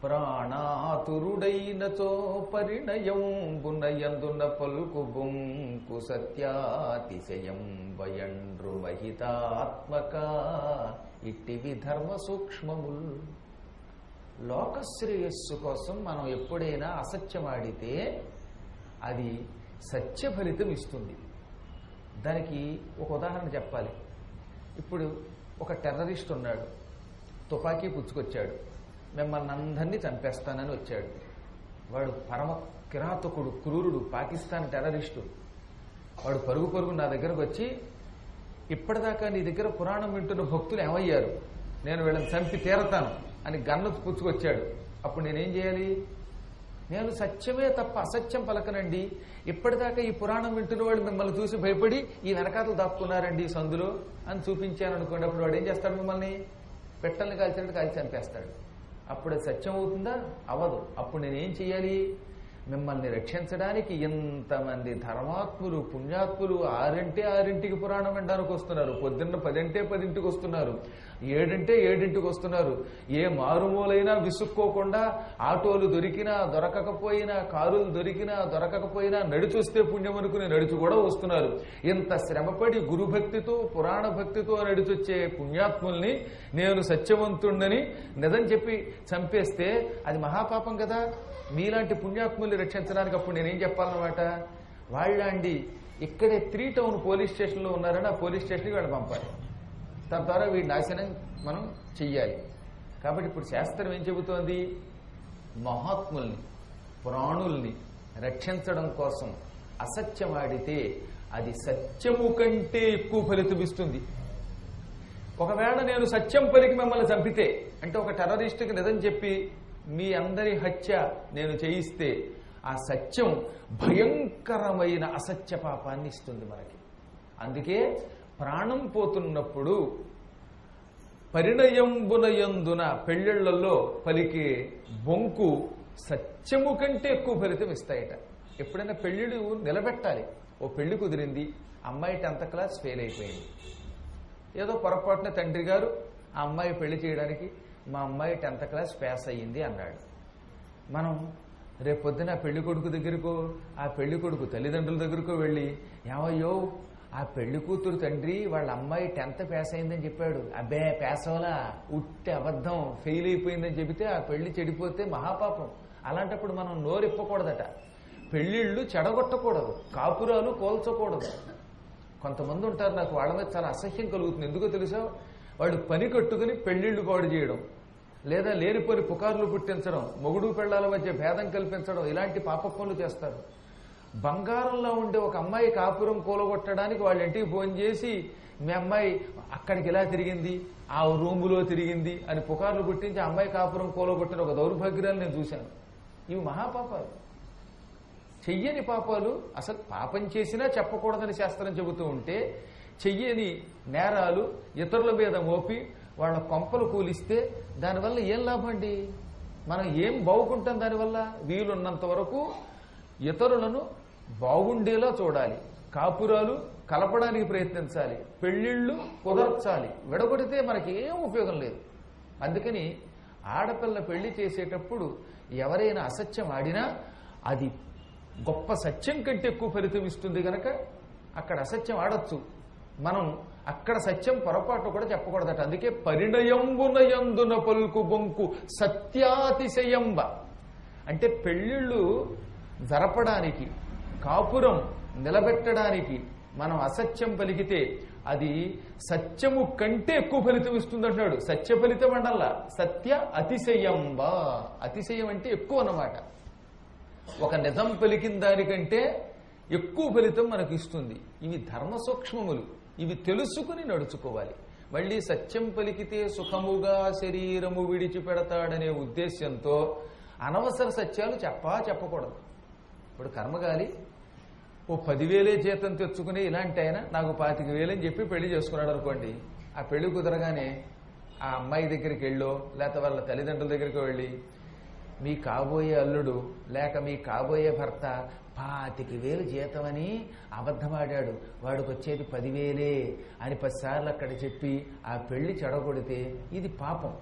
ప్రాణాతురుడైనచో పరిణయంబునయందున పలుకు బొంకు సత్యాతిశయం వయండ్రు మహితాత్మక. ఇట్టివి ధర్మ సూక్ష్మములు. లోకశ్రేయస్సు కోసం మనం ఎప్పుడైనా అసత్యమాడితే అది సత్య ఫలితం ఇస్తుంది. దానికి ఒక ఉదాహరణ చెప్పాలి. ఇప్పుడు ఒక టెర్రరిస్ట్ ఉన్నాడు, తుపాకీ పుచ్చుకొచ్చాడు, మిమ్మల్ని అందరినీ చంపేస్తానని వచ్చాడు. వాడు పరమ కిరాతకుడు, క్రూరుడు, పాకిస్తాన్ టెర్రరిస్టు. వాడు పరుగు పరుగు నా దగ్గరకు వచ్చి, ఇప్పటిదాకా నీ దగ్గర పురాణం వింటున్న భక్తులు ఏమయ్యారు, నేను వీళ్ళని చంపి తీరతాను అని గన్ను పుచ్చుకొచ్చాడు. అప్పుడు నేనేం చేయాలి? నేను సత్యమే తప్ప అసత్యం పలకనండి, ఇప్పటిదాకా ఈ పురాణం వింటున్న వాళ్ళు మిమ్మల్ని చూసి భయపడి ఈ వెనకాతలు దాక్కున్నారండి ఈ సందులో అని చూపించాను అనుకోండి. అప్పుడు వాడు ఏం చేస్తాడు? మిమ్మల్ని పెట్టల్ని కాల్చినట్టు కాల్చి చంపేస్తాడు. అప్పుడు అది సత్యం అవుతుందా? అవ్వదు. అప్పుడు నేనేం చెయ్యాలి? మిమ్మల్ని రక్షించడానికి ఎంతమంది ధర్మాత్ములు పుణ్యాత్ములు 6ంటికి పురాణం వినడానికి వస్తున్నారు, పొద్దున్న 10ంటికి వస్తున్నారు, 7ంటికి వస్తున్నారు. ఏ మారుమూలైనా విసుక్కోకుండా ఆటోలు దొరికినా దొరకకపోయినా, కారులు దొరికినా దొరకకపోయినా నడిచొస్తే పుణ్యం అనుకుని నడిచి కూడా వస్తున్నారు. ఇంత శ్రమపడి గురుభక్తితో పురాణ భక్తితో నడిచొచ్చే పుణ్యాత్ముల్ని నేను సత్యవంతుణ్ణని నిజం చెప్పి చంపేస్తే అది మహాపాపం కదా. మీలాంటి పుణ్యాత్ముల్ని రక్షించడానికి అప్పుడు నేనేం చెప్పాలన్నమాట? వాళ్ళండి ఇక్కడే 3 టౌన్ పోలీస్ స్టేషన్లో ఉన్నారని ఆ పోలీస్ స్టేషన్కి వాళ్ళు పంపాలి. తద్వారా వీడి నాశనం మనం చెయ్యాలి. కాబట్టి ఇప్పుడు శాస్త్రం ఏం చెబుతోంది? మహాత్ముల్ని ప్రాణుల్ని రక్షించడం కోసం అసత్యమాడితే అది సత్యము కంటే ఎక్కువ ఫలితం ఇస్తుంది. ఒకవేళ నేను సత్యం పలికి మిమ్మల్ని చంపితే, అంటే ఒక టెర్రరిస్టుకి నిజం చెప్పి మీ అందరి హత్య నేను చేయిస్తే ఆ సత్యం భయంకరమైన అసత్య పాపాన్ని ఇస్తుంది మనకి. అందుకే ప్రాణం పోతున్నప్పుడు పరిణయంబునయందున పెళ్లిళ్లలో పలికే బొంకు సత్యము కంటే ఎక్కువ ఫలితం ఇస్తాయట. ఎప్పుడైనా పెళ్లిళ్ళు నిలబెట్టాలి. ఓ పెళ్లి కుదిరింది, అమ్మాయి 10th క్లాస్ ఫెయిల్ అయిపోయింది. ఏదో పొరపాటున తండ్రి గారు ఆ అమ్మాయి పెళ్లి చేయడానికి మా అమ్మాయి 10th క్లాస్ పాస్ అయ్యింది అన్నాడు. మనం రేపొద్దున ఆ పెళ్లి కొడుకు దగ్గరకు, ఆ పెళ్లి కొడుకు తల్లిదండ్రుల దగ్గరకు వెళ్ళి, ఏమయ్యో ఆ పెళ్లి కూతురు తండ్రి వాళ్ళ అమ్మాయి 10th పాస్ అయిందని చెప్పాడు, అబ్బే పాస్ అవలా, ఉట్టి అబద్ధం, ఫెయిల్ అయిపోయిందని చెబితే ఆ పెళ్లి చెడిపోతే మహాపాపం. అలాంటప్పుడు మనం నోరిప్పకూడదట. పెళ్లిళ్ళు చెడగొట్టకూడదు, కాపురాలు కోల్చకూడదు. కొంతమంది ఉంటారు, నాకు వాళ్ళ మీద చాలా అసహ్యం కలుగుతుంది. ఎందుకో తెలుసా? వాళ్ళు పని కట్టుకుని పెళ్లిళ్లు పాడు చేయడం, లేదా లేనిపోని పుకార్లు పుట్టించడం, మొగుడు పెళ్లాల మధ్య భేదం కల్పించడం, ఇలాంటి పాప పనులు చేస్తారు. బంగారంలో ఉండే ఒక అమ్మాయి కాపురం కూలగొట్టడానికి వాళ్ళ ఇంటికి ఫోన్ చేసి, మీ అమ్మాయి అక్కడికి ఇలా తిరిగింది, ఆ రూములో తిరిగింది అని పుకార్లు పుట్టించి ఆ అమ్మాయి కాపురం కూలగొట్టిన ఒక దౌర్భాగ్యాలు నేను చూశాను. ఇవి మహాపాపాలు, చెయ్యని పాపాలు. అసలు పాపం చేసినా చెప్పకూడదని శాస్త్రం చెబుతూ ఉంటే, చెయ్యని నేరాలు ఇతరుల మీద మోపి వాళ్ళ కొంపలు కూలిస్తే దానివల్ల ఏం లాభం అండి? మనం ఏం బాగుంటాం దానివల్ల? వీలున్నంత వరకు ఇతరులను బాగుండేలా చూడాలి, కాపురాలు కలపడానికి ప్రయత్నించాలి, పెళ్లిళ్ళు కుదర్చాలి. విడగొడితే మనకి ఏం ఉపయోగం లేదు. అందుకని ఆడపిల్ల పెళ్లి చేసేటప్పుడు ఎవరైనా అసత్యం ఆడినా అది గొప్ప సత్యం కంటే ఎక్కువ ఫలితం ఇస్తుంది కనుక అక్కడ అసత్యం ఆడొచ్చు. మనం అక్కడ సత్యం పొరపాటు కూడా చెప్పకూడదట. అందుకే పరిణయంబునయందున పలుకు బొంకు సత్యాతిశయంబ. అంటే పెళ్లిళ్ళు జరపడానికి, కాపురం నిలబెట్టడానికి మనం అసత్యం పలికితే అది సత్యము కంటే ఎక్కువ ఫలితం ఇస్తుందంటున్నాడు. సత్య ఫలితం అండల్లా, సత్య అతిశయంబ. అతిశయం అంటే ఎక్కువ అన్నమాట. ఒక నిజం పలికిన దానికంటే ఎక్కువ ఫలితం మనకు ఇస్తుంది. ఇవి ధర్మ సూక్ష్మములు, ఇవి తెలుసుకుని నడుచుకోవాలి. మళ్ళీ సత్యం పలికితే సుఖముగా శరీరము విడిచిపెడతాడనే ఉద్దేశ్యంతో అనవసర సత్యాలు చెప్పకూడదు. ఇప్పుడు కర్మగాలి ఓ 10,000 జీతం తెచ్చుకుని ఇలాంటి ఆయన నాకు 25,000 అని చెప్పి పెళ్లి చేసుకున్నాడు అనుకోండి. ఆ పెళ్లి కుదరగానే ఆ అమ్మాయి దగ్గరికి వెళ్ళో లేకపోతే వాళ్ళ తల్లిదండ్రుల దగ్గరికి వెళ్ళి, మీ కాబోయే అల్లుడు లేక మీ కాబోయే భర్త 25,000 జీతం అని అబద్ధమాడాడు, వాడికి వచ్చేది 10,000 అని 10 సార్లు అక్కడ చెప్పి ఆ పెళ్లి చెడగొడితే ఇది పాపం.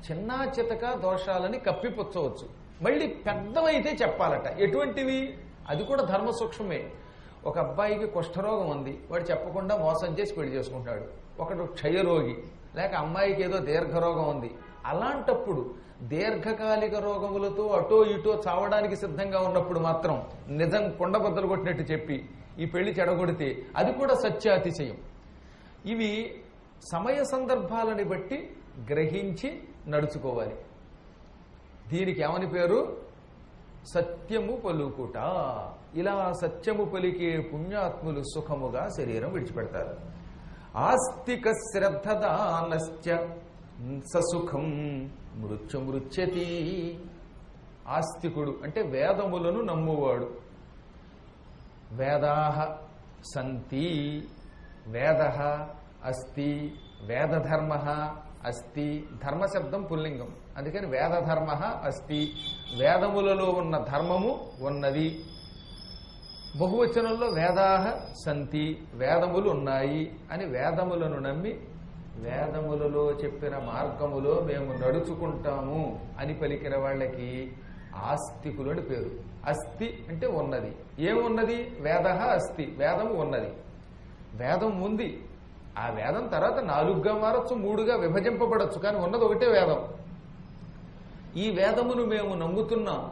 చిన్నా చితక దోషాలని కప్పిపుచ్చవచ్చు. మళ్ళీ పెద్దవైతే చెప్పాలట. ఎటువంటివి? అది కూడా ధర్మ సూక్ష్మమే. ఒక అబ్బాయికి కుష్ఠరోగం ఉంది, వాడు చెప్పకుండా మోసం చేసి పెళ్లి చేసుకుంటాడు. ఒకడు క్షయరోగి, లేక అమ్మాయికి ఏదో దీర్ఘరోగం ఉంది. అలాంటప్పుడు దీర్ఘకాలిక రోగములతో అటో ఇటో చావడానికి సిద్ధంగా ఉన్నప్పుడు మాత్రం నిజం కొండబద్దలు కొట్టినట్టు చెప్పి ఈ పెళ్లి చెడగొడితే అది కూడా సత్యాతిశయం. ఇవి సమయ సందర్భాలని బట్టి గ్రహించి నడుచుకోవాలి. దీనికి ఏమని పేరు? సత్యము పలుకుట. ఇలా సత్యము పలికే పుణ్యాత్ములు సుఖముగా శరీరం విడిచిపెడతారు. ఆస్తిక శ్రద్ధదానశ్చ ససుఖం మృత్యుమృత్యతి. ఆస్తికుడు అంటే వేదములను నమ్మువాడు. వేదాః సంతి, వేదః అస్తి, వేదధర్మః అస్తి. ధర్మశబ్దం పుల్లింగం, అందుకని వేదధర్మ అస్తి. వేదములలో ఉన్న ధర్మము ఉన్నది. బహువచనంలో వేదాహ సంతి, వేదములు ఉన్నాయి అని వేదములను నమ్మి వేదములలో చెప్పిన మార్గములో మేము నడుచుకుంటాము అని పలికిన వాళ్ళకి ఆస్తికులు అని పేరు. అస్తి అంటే ఉన్నది. ఏమున్నది? వేద అస్తి, వేదము ఉన్నది. వేదం ఉంది. ఆ వేదం తర్వాత 4గా మారచ్చు, 3గా విభజింపబడచ్చు, కానీ ఉన్నది ఒకటే వేదం. ఈ వేదమును మేము నమ్ముతున్నాం,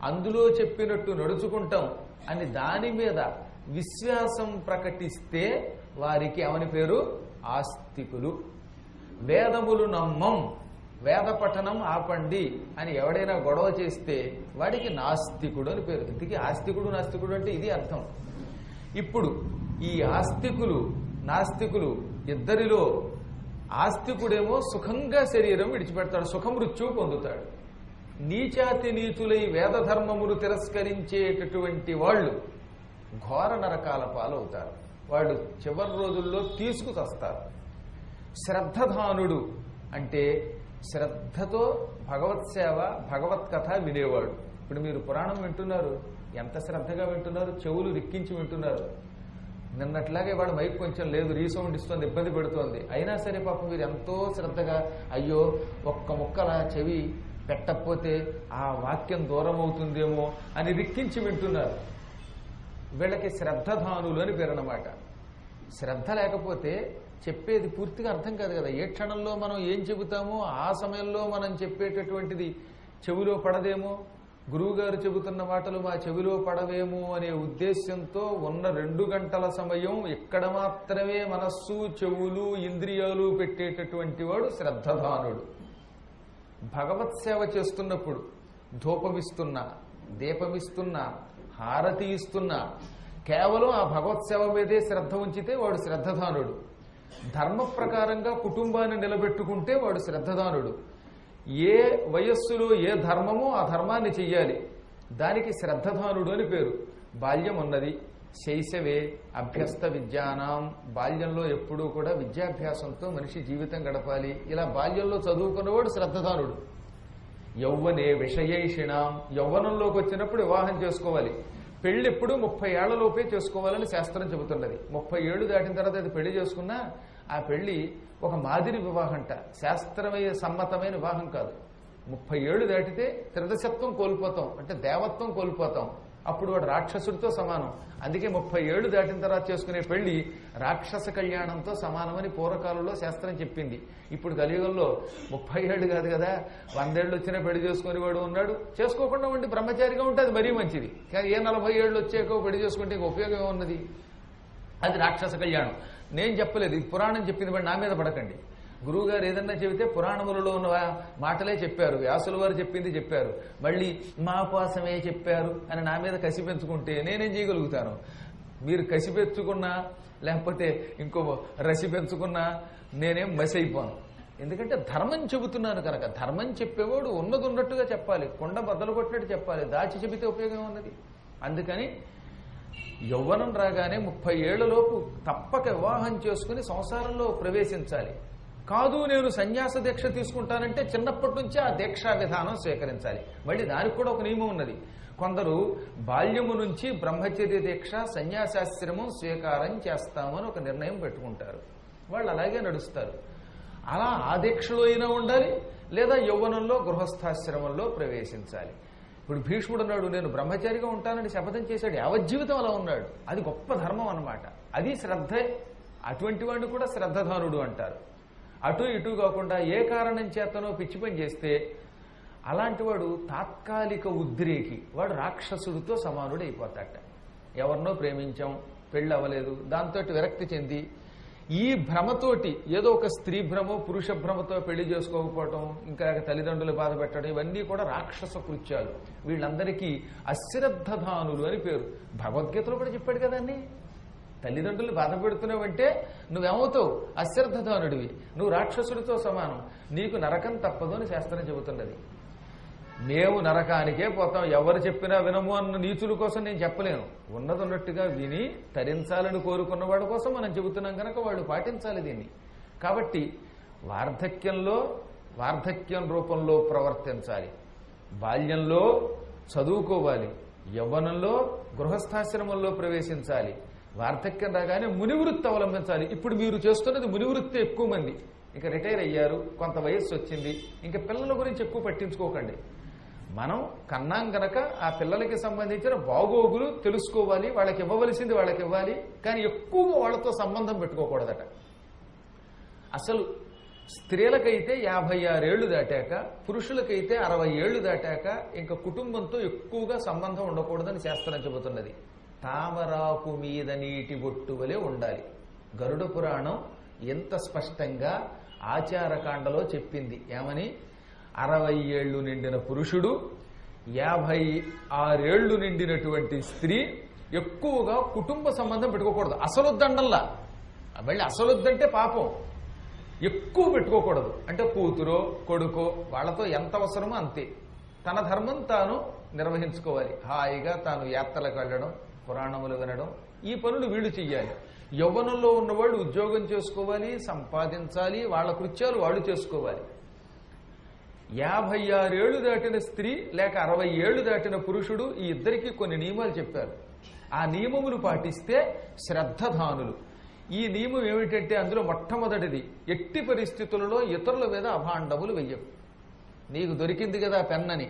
అందులో చెప్పినట్టు నడుచుకుంటాం అని దాని మీద విశ్వాసం ప్రకటిస్తే వారికి అవని పేరు ఆస్తికులు. వేదములు నమ్మం, వేద పఠనం ఆపండి అని ఎవడైనా గొడవ చేస్తే వాడికి నాస్తికుడు అని పేరు. ఇందుకే ఆస్తికుడు నాస్తికుడు అంటే ఇది అర్థం. ఇప్పుడు ఈ ఆస్తికులు నాస్తికులు ఇద్దరిలో ఆస్తికుడేమో సుఖంగా శరీరం విడిచిపెడతాడు, సుఖమృత్యువు పొందుతాడు. నీచాతి నీచులై వేదధర్మములు తిరస్కరించేటటువంటి వాళ్ళు ఘోర నరకాల పాలవుతారు. వాళ్ళు చివరి రోజుల్లో తీసుకుతస్తారు. శ్రద్ధధానుడు అంటే శ్రద్ధతో భగవత్ సేవ, భగవత్ కథ వినేవాడు. ఇప్పుడు మీరు పురాణం వింటున్నారు, ఎంత శ్రద్ధగా వింటున్నారు, చెవులు రిక్కించి వింటున్నారు. నిన్నట్లాగే వాడు మైక్ కొంచెం లేదు, రీసౌండ్ ఇస్తుంది, ఇబ్బంది పెడుతోంది. అయినా సరే పాపం మీరు ఎంతో శ్రద్ధగా, అయ్యో ఒక్క ముక్కల చెవి పెట్టకపోతే ఆ వాక్యం దూరం అవుతుందేమో అని రిక్కించి వింటున్నారు. వీళ్ళకి శ్రద్ధధానులు అని పేరు అన్నమాట. శ్రద్ధ లేకపోతే చెప్పేది పూర్తిగా అర్థం కాదు కదా. ఏ క్షణంలో మనం ఏం చెబుతామో ఆ సమయంలో మనం చెప్పేటటువంటిది చెవిలో పడదేమో, గురువుగారు చెబుతున్న మాటలు మా చెవిలో పడవేమో అనే ఉద్దేశ్యంతో ఉన్న 2 గంటల సమయం ఇక్కడ మాత్రమే మనస్సు, చెవులు, ఇంద్రియాలు పెట్టేటటువంటి వాడు శ్రద్ధధానుడు. భగవత్ సేవ చేస్తున్నప్పుడు ధూపమిస్తున్నా, దీపమిస్తున్నా, హారతి ఇస్తున్నా కేవలం ఆ భగవత్ సేవ మీదే శ్రద్ధ ఉంచితే వాడు శ్రద్ధధానుడు. ధర్మ ప్రకారంగా కుటుంబాన్ని నిలబెట్టుకుంటే వాడు శ్రద్ధధానుడు. ఏ వయస్సులో ఏ ధర్మమో ఆ ధర్మాన్ని చెయ్యాలి, దానికి శ్రద్ధధానుడు అని పేరు. బాల్యం ఉన్నది, శైశవే అభ్యస్త విద్యానాం. బాల్యంలో ఎప్పుడూ కూడా విద్యాభ్యాసంతో మనిషి జీవితం గడపాలి. ఇలా బాల్యంలో చదువుకున్నవాడు శ్రద్ధధానుడు. యౌవనే విషయేషిణాం, యౌవనంలోకి వచ్చినప్పుడు వివాహం చేసుకోవాలి. పెళ్లి ఎప్పుడు 30 ఏళ్లలోపే చేసుకోవాలని శాస్త్రం చెబుతున్నది. 30 ఏళ్లు దాటిన తర్వాత అది పెళ్లి చేసుకున్నా ఆ పెళ్లి ఒక మాదిరి వివాహంట, శాస్త్రమయ సమ్మతమైన వివాహం కాదు. 30 ఏళ్లు దాటితే త్రిదశత్వం కోల్పోతాం, అంటే దేవత్వం కోల్పోతాం. అప్పుడు వాడు రాక్షసుడితో సమానం. అందుకే 30 ఏళ్లు దాటిన తర్వాత చేసుకునే పెళ్లి రాక్షస కళ్యాణంతో సమానమని పూర్వకాలంలో శాస్త్రం చెప్పింది. ఇప్పుడు కలియుగంలో 30 ఏళ్లు కాదు కదా, 100 ఏళ్ళు వచ్చినా పెళ్లి చేసుకుని వాడు ఉన్నాడు. చేసుకోకుండా ఉండి బ్రహ్మచారిగా ఉంటే అది మరీ మంచిది. కానీ ఏ 40 ఏళ్ళు వచ్చాకో పెళ్లి చేసుకుంటే ఇంక ఉపయోగం ఏమున్నది? అది రాక్షస కళ్యాణం. నేను చెప్పలేదు, ఇది పురాణం చెప్పింది. బట్టి నా మీద పడకండి. గురువుగారు ఏదన్నా చెబితే పురాణములలో ఉన్న మాటలే చెప్పారు, వ్యాసుల వారు చెప్పింది చెప్పారు, మళ్ళీ మా కోసమే చెప్పారు అని నా మీద కసి పెంచుకుంటే నేనేం చేయగలుగుతాను? మీరు కసి పెంచుకున్నా లేకపోతే ఇంకో రసి పెంచుకున్నా నేనేం మసి అయిపోను. ఎందుకంటే ధర్మం చెబుతున్నాను కనుక. ధర్మం చెప్పేవాడు ఉన్నది ఉన్నట్టుగా చెప్పాలి, కొండ బద్దలు కొట్టినట్టు చెప్పాలి. దాచి చెబితే ఉపయోగం ఉన్నది. అందుకని యవ్వనం రాగానే 30 ఏళ్లలోపు తప్పక వివాహం చేసుకుని సంసారంలో ప్రవేశించాలి. కాదు నేను సన్యాస దీక్ష తీసుకుంటానంటే చిన్నప్పటి నుంచే ఆ దీక్షా విధానం స్వీకరించాలి. మళ్ళీ దానికి కూడా ఒక నియమం ఉన్నది. కొందరు బాల్యము నుంచి బ్రహ్మచర్య దీక్ష, సన్యాసాశ్రమం స్వీకారం చేస్తామని ఒక నిర్ణయం పెట్టుకుంటారు. వాళ్ళు అలాగే నడుస్తారు. అలా ఆ దీక్షలో అయినా ఉండాలి, లేదా యవ్వనంలో గృహస్థాశ్రమంలో ప్రవేశించాలి. ఇప్పుడు భీష్ముడు అన్నాడు, నేను బ్రహ్మచారిగా ఉంటానని శపథం చేశాడు. యావజ్జీవితం అలా ఉన్నాడు. అది గొప్ప ధర్మం అన్నమాట. అది శ్రద్ధే. అటువంటి వాడిని కూడా శ్రద్ధధానుడు అంటారు. అటు ఇటు కాకుండా ఏ కారణం చేతనో పిచ్చి పని చేస్తే అలాంటి వాడు తాత్కాలిక ఉద్రేకి, వాడు రాక్షసుడితో సమానుడు అయిపోతాట. ఎవరినో ప్రేమించాం, పెళ్ళి అవ్వలేదు, దాంతో విరక్తి చెంది ఈ భ్రమతోటి ఏదో ఒక స్త్రీ భ్రమో పురుష భ్రమతో పెళ్లి చేసుకోకపోవటం, ఇంకా తల్లిదండ్రులు బాధ పెట్టడం, ఇవన్నీ కూడా రాక్షస కృత్యాలు. వీళ్ళందరికీ అశ్రద్ధధానులు అని పేరు. భగవద్గీతలో కూడా చెప్పాడు కదండి, తల్లిదండ్రులు బాధ పెడుతున్నావంటే నువ్వేమవుతావు? అశ్రద్ధధానుడివి, నువ్వు రాక్షసుడితో సమానం, నీకు నరకం తప్పదు అని శాస్త్రం చెబుతున్నది. మేము నరకానికే పోతాం, ఎవరు చెప్పినా వినము అన్న నీచుల కోసం నేను చెప్పలేను. ఉన్నది ఉన్నట్టుగా విని తరించాలని కోరుకున్న వాడి కోసం మనం చెబుతున్నాం కనుక వాళ్ళు పాటించాలి దీన్ని. కాబట్టి వార్ధక్యం రూపంలో ప్రవర్తించాలి, బాల్యంలో చదువుకోవాలి, యవ్వనంలో గృహస్థాశ్రమంలో ప్రవేశించాలి, వార్ధక్యం రాగానే మునివృత్తి అవలంబించాలి. ఇప్పుడు మీరు చేస్తున్నది మునివృత్తి. ఎక్కువ మంది ఇంకా రిటైర్ అయ్యారు, కొంత వయస్సు వచ్చింది, ఇంకా పిల్లల గురించి ఎక్కువ పట్టించుకోకండి. మనం కన్నాం గనక ఆ పిల్లలకి సంబంధించిన బాగోగులు తెలుసుకోవాలి, వాళ్ళకి ఇవ్వవలసింది వాళ్ళకి ఇవ్వాలి, కానీ ఎక్కువ వాళ్ళతో సంబంధం పెట్టుకోకూడదట. అసలు స్త్రీలకైతే 56 ఏళ్లు దాటాక, పురుషులకైతే 60 ఏళ్లు దాటాక ఇంకా కుటుంబంతో ఎక్కువగా సంబంధం ఉండకూడదని శాస్త్రం చెబుతున్నది. తామరాకు మీద నీటి బొట్టు వలె ఉండాలి. గరుడ పురాణం ఎంత స్పష్టంగా ఆచారకాండలో చెప్పింది. ఏమని? 60 ఏళ్లు నిండిన పురుషుడు, 56 ఏళ్లు నిండినటువంటి స్త్రీ ఎక్కువగా కుటుంబ సంబంధం పెట్టుకోకూడదు. అసలొద్దండల్లా, మళ్ళీ అసలొద్దంటే పాపం. ఎక్కువ పెట్టుకోకూడదు. అంటే కూతురో కొడుకో వాళ్ళతో ఎంత అవసరమో అంతే. తన ధర్మం తాను నిర్వహించుకోవాలి. హాయిగా తాను యాత్రలకు వెళ్ళడం, పురాణములు వినడం, ఈ పనులు వీళ్ళు చెయ్యాలి. యవ్వనంలో ఉన్నవాళ్ళు ఉద్యోగం చేసుకోవాలి, సంపాదించాలి, వాళ్ళ కృత్యాలు వాళ్ళు చేసుకోవాలి. 56 ఏళ్లు దాటిన స్త్రీ లేక 60 ఏళ్లు దాటిన పురుషుడు, ఈ ఇద్దరికీ కొన్ని నియమాలు చెప్పారు. ఆ నియమములు పాటిస్తే శ్రద్ధధానులు. ఈ నియమం ఏమిటంటే అందులో మొట్టమొదటిది, ఎట్టి పరిస్థితులలో ఇతరుల మీద అభాండములు వెయ్యవు. నీకు దొరికింది కదా పెన్ అని,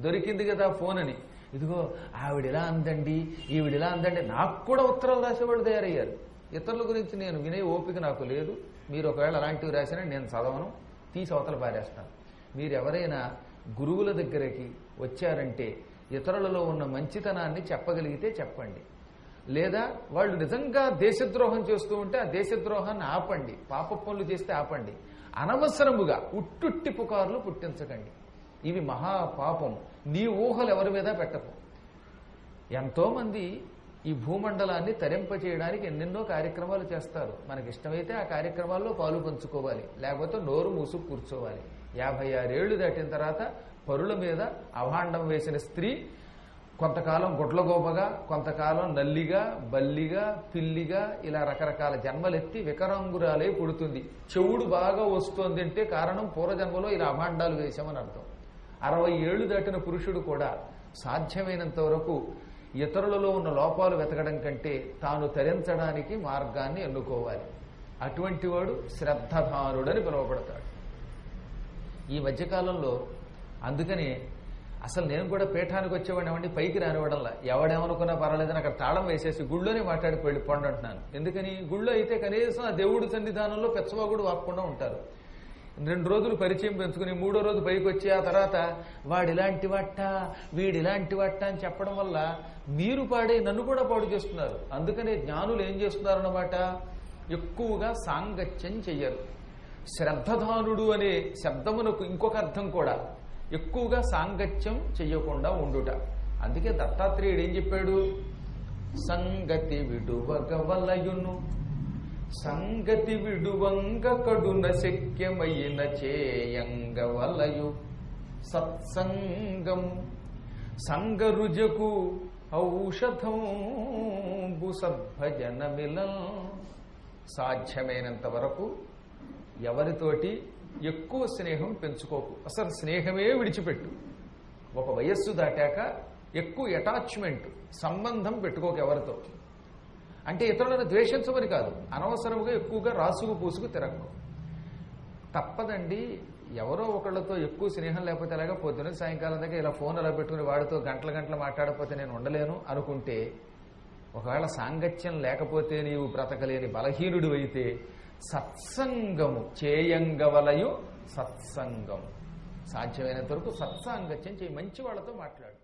దొరికింది కదా ఫోన్ అని, ఇదిగో ఆవిడిలా అందండి, ఈవిడిలా అందండి. నాకు కూడా ఉత్తరాలు రాసేవాళ్ళు తయారయ్యారు. ఇతరుల గురించి నేను వినే ఓపిక నాకు లేదు. మీరు ఒకవేళ అలాంటివి రాసినా నేను చదవను, తీసి అవతల పారేస్తాను. మీరు ఎవరైనా గురువుల దగ్గరికి వచ్చారంటే ఇతరులలో ఉన్న మంచితనాన్ని చెప్పగలిగితే చెప్పండి. లేదా వాళ్ళు నిజంగా దేశద్రోహం చేస్తూ ఉంటే ఆ దేశద్రోహాన్ని ఆపండి. పాప పనులు చేస్తే ఆపండి. అనవసరముగా ఉట్టుట్టి పుకార్లు పుట్టించకండి. ఇవి మహాపాపం. నీ ఊహలు ఎవరి మీద పెట్టకు. ఎంతో మంది ఈ భూమండలాన్ని తరింపచేయడానికి ఎన్నెన్నో కార్యక్రమాలు చేస్తారు. మనకి ఇష్టమైతే ఆ కార్యక్రమాల్లో పాలు పంచుకోవాలి, లేకపోతే నోరు మూసు కూర్చోవాలి. 56 ఏళ్లు దాటిన తర్వాత పరుల మీద అభాండం వేసిన స్త్రీ కొంతకాలం గుడ్లగోపగా, కొంతకాలం నల్లిగా, బల్లిగా, పిల్లిగా, ఇలా రకరకాల జన్మలెత్తి వికరాంగురాలే పుడుతుంది. చెవుడు బాగా వస్తోంది అంటే కారణం పూర్వజన్మలో ఇలా అభాండాలు వేశామని అర్థం. 60 ఏళ్లు దాటిన పురుషుడు కూడా సాధ్యమైనంత వరకు ఇతరులలో ఉన్న లోపాలు వెతకడం కంటే తాను తరించడానికి మార్గాన్ని ఎన్నుకోవాలి. అటువంటి వాడు శ్రద్ధధానుడని పిలువబడతాడు. ఈ మధ్యకాలంలో అందుకనే అసలు నేను కూడా పీఠానికి వచ్చేవాడిని అవ్వండి, పైకి రానివ్వడంలా. ఎవడేమనుకున్నా పర్వాలేదని అక్కడ తాళం వేసేసి గుళ్ళోనే మాట్లాడి వెళ్ళిపోండి అంటున్నాను. ఎందుకని? గుళ్ళో అయితే కనీసం ఆ దేవుడి సన్నిధానంలో పెచ్చవాగుడు వాక్కుండా ఉంటారు. 2 రోజులు పరిచయం పెంచుకుని 3వ రోజు పైకి వచ్చి ఆ తర్వాత వాడిలాంటి వట్ట, వీడిలాంటి వట్ట అని చెప్పడం వల్ల మీరు పాడే నన్ను కూడా పాడు చేస్తున్నారు. అందుకనే జ్ఞానులు ఏం చేస్తున్నారన్నమాట, ఎక్కువగా సాంగత్యం చెయ్యరు. శ్రద్ధధానుడు అనే శబ్దమునకు ఇంకొక అర్థం కూడా, ఎక్కువగా సాంగత్యం చెయ్యకుండా ఉండుట. అందుకే దత్తాత్రేయుడు ఏం చెప్పాడు? సంగతి విడువగవలయును, సంగతి విడువంగ కడున శక్యమైన చేయంగవలయు, సత్సంగము సంగరుజకు ఔషధంబు సద్భజనమిలం. సాధ్యమైనంత వరకు ఎవరితోటి ఎక్కువ స్నేహం పెంచుకోకు. అసలు స్నేహమే విడిచిపెట్టు. ఒక వయస్సు దాటాక ఎక్కువ అటాచ్మెంట్, సంబంధం పెట్టుకోక ఎవరితో. అంటే ఇతరులను ద్వేషించమని కాదు, అనవసరంగా ఎక్కువగా రాసుకు పూసుకు తిరగకు. తప్పదండి, ఎవరో ఒకళ్ళతో ఎక్కువ స్నేహం లేకపోతే అలాగా పొద్దున సాయంకాలం దాకా ఇలా ఫోన్ అలా పెట్టుకుని వాడితో గంటలు మాట్లాడకపోతే నేను ఉండలేను అనుకుంటే, ఒకవేళ సాంగత్యం లేకపోతే నీవు బ్రతకలేని బలహీనుడు అయితే సత్సంగము చేయంగవలయు. సత్సంగం సాధ్యమైనంత వరకు సత్సాంగత్యం చేయి, మంచి వాళ్ళతో మాట్లాడు.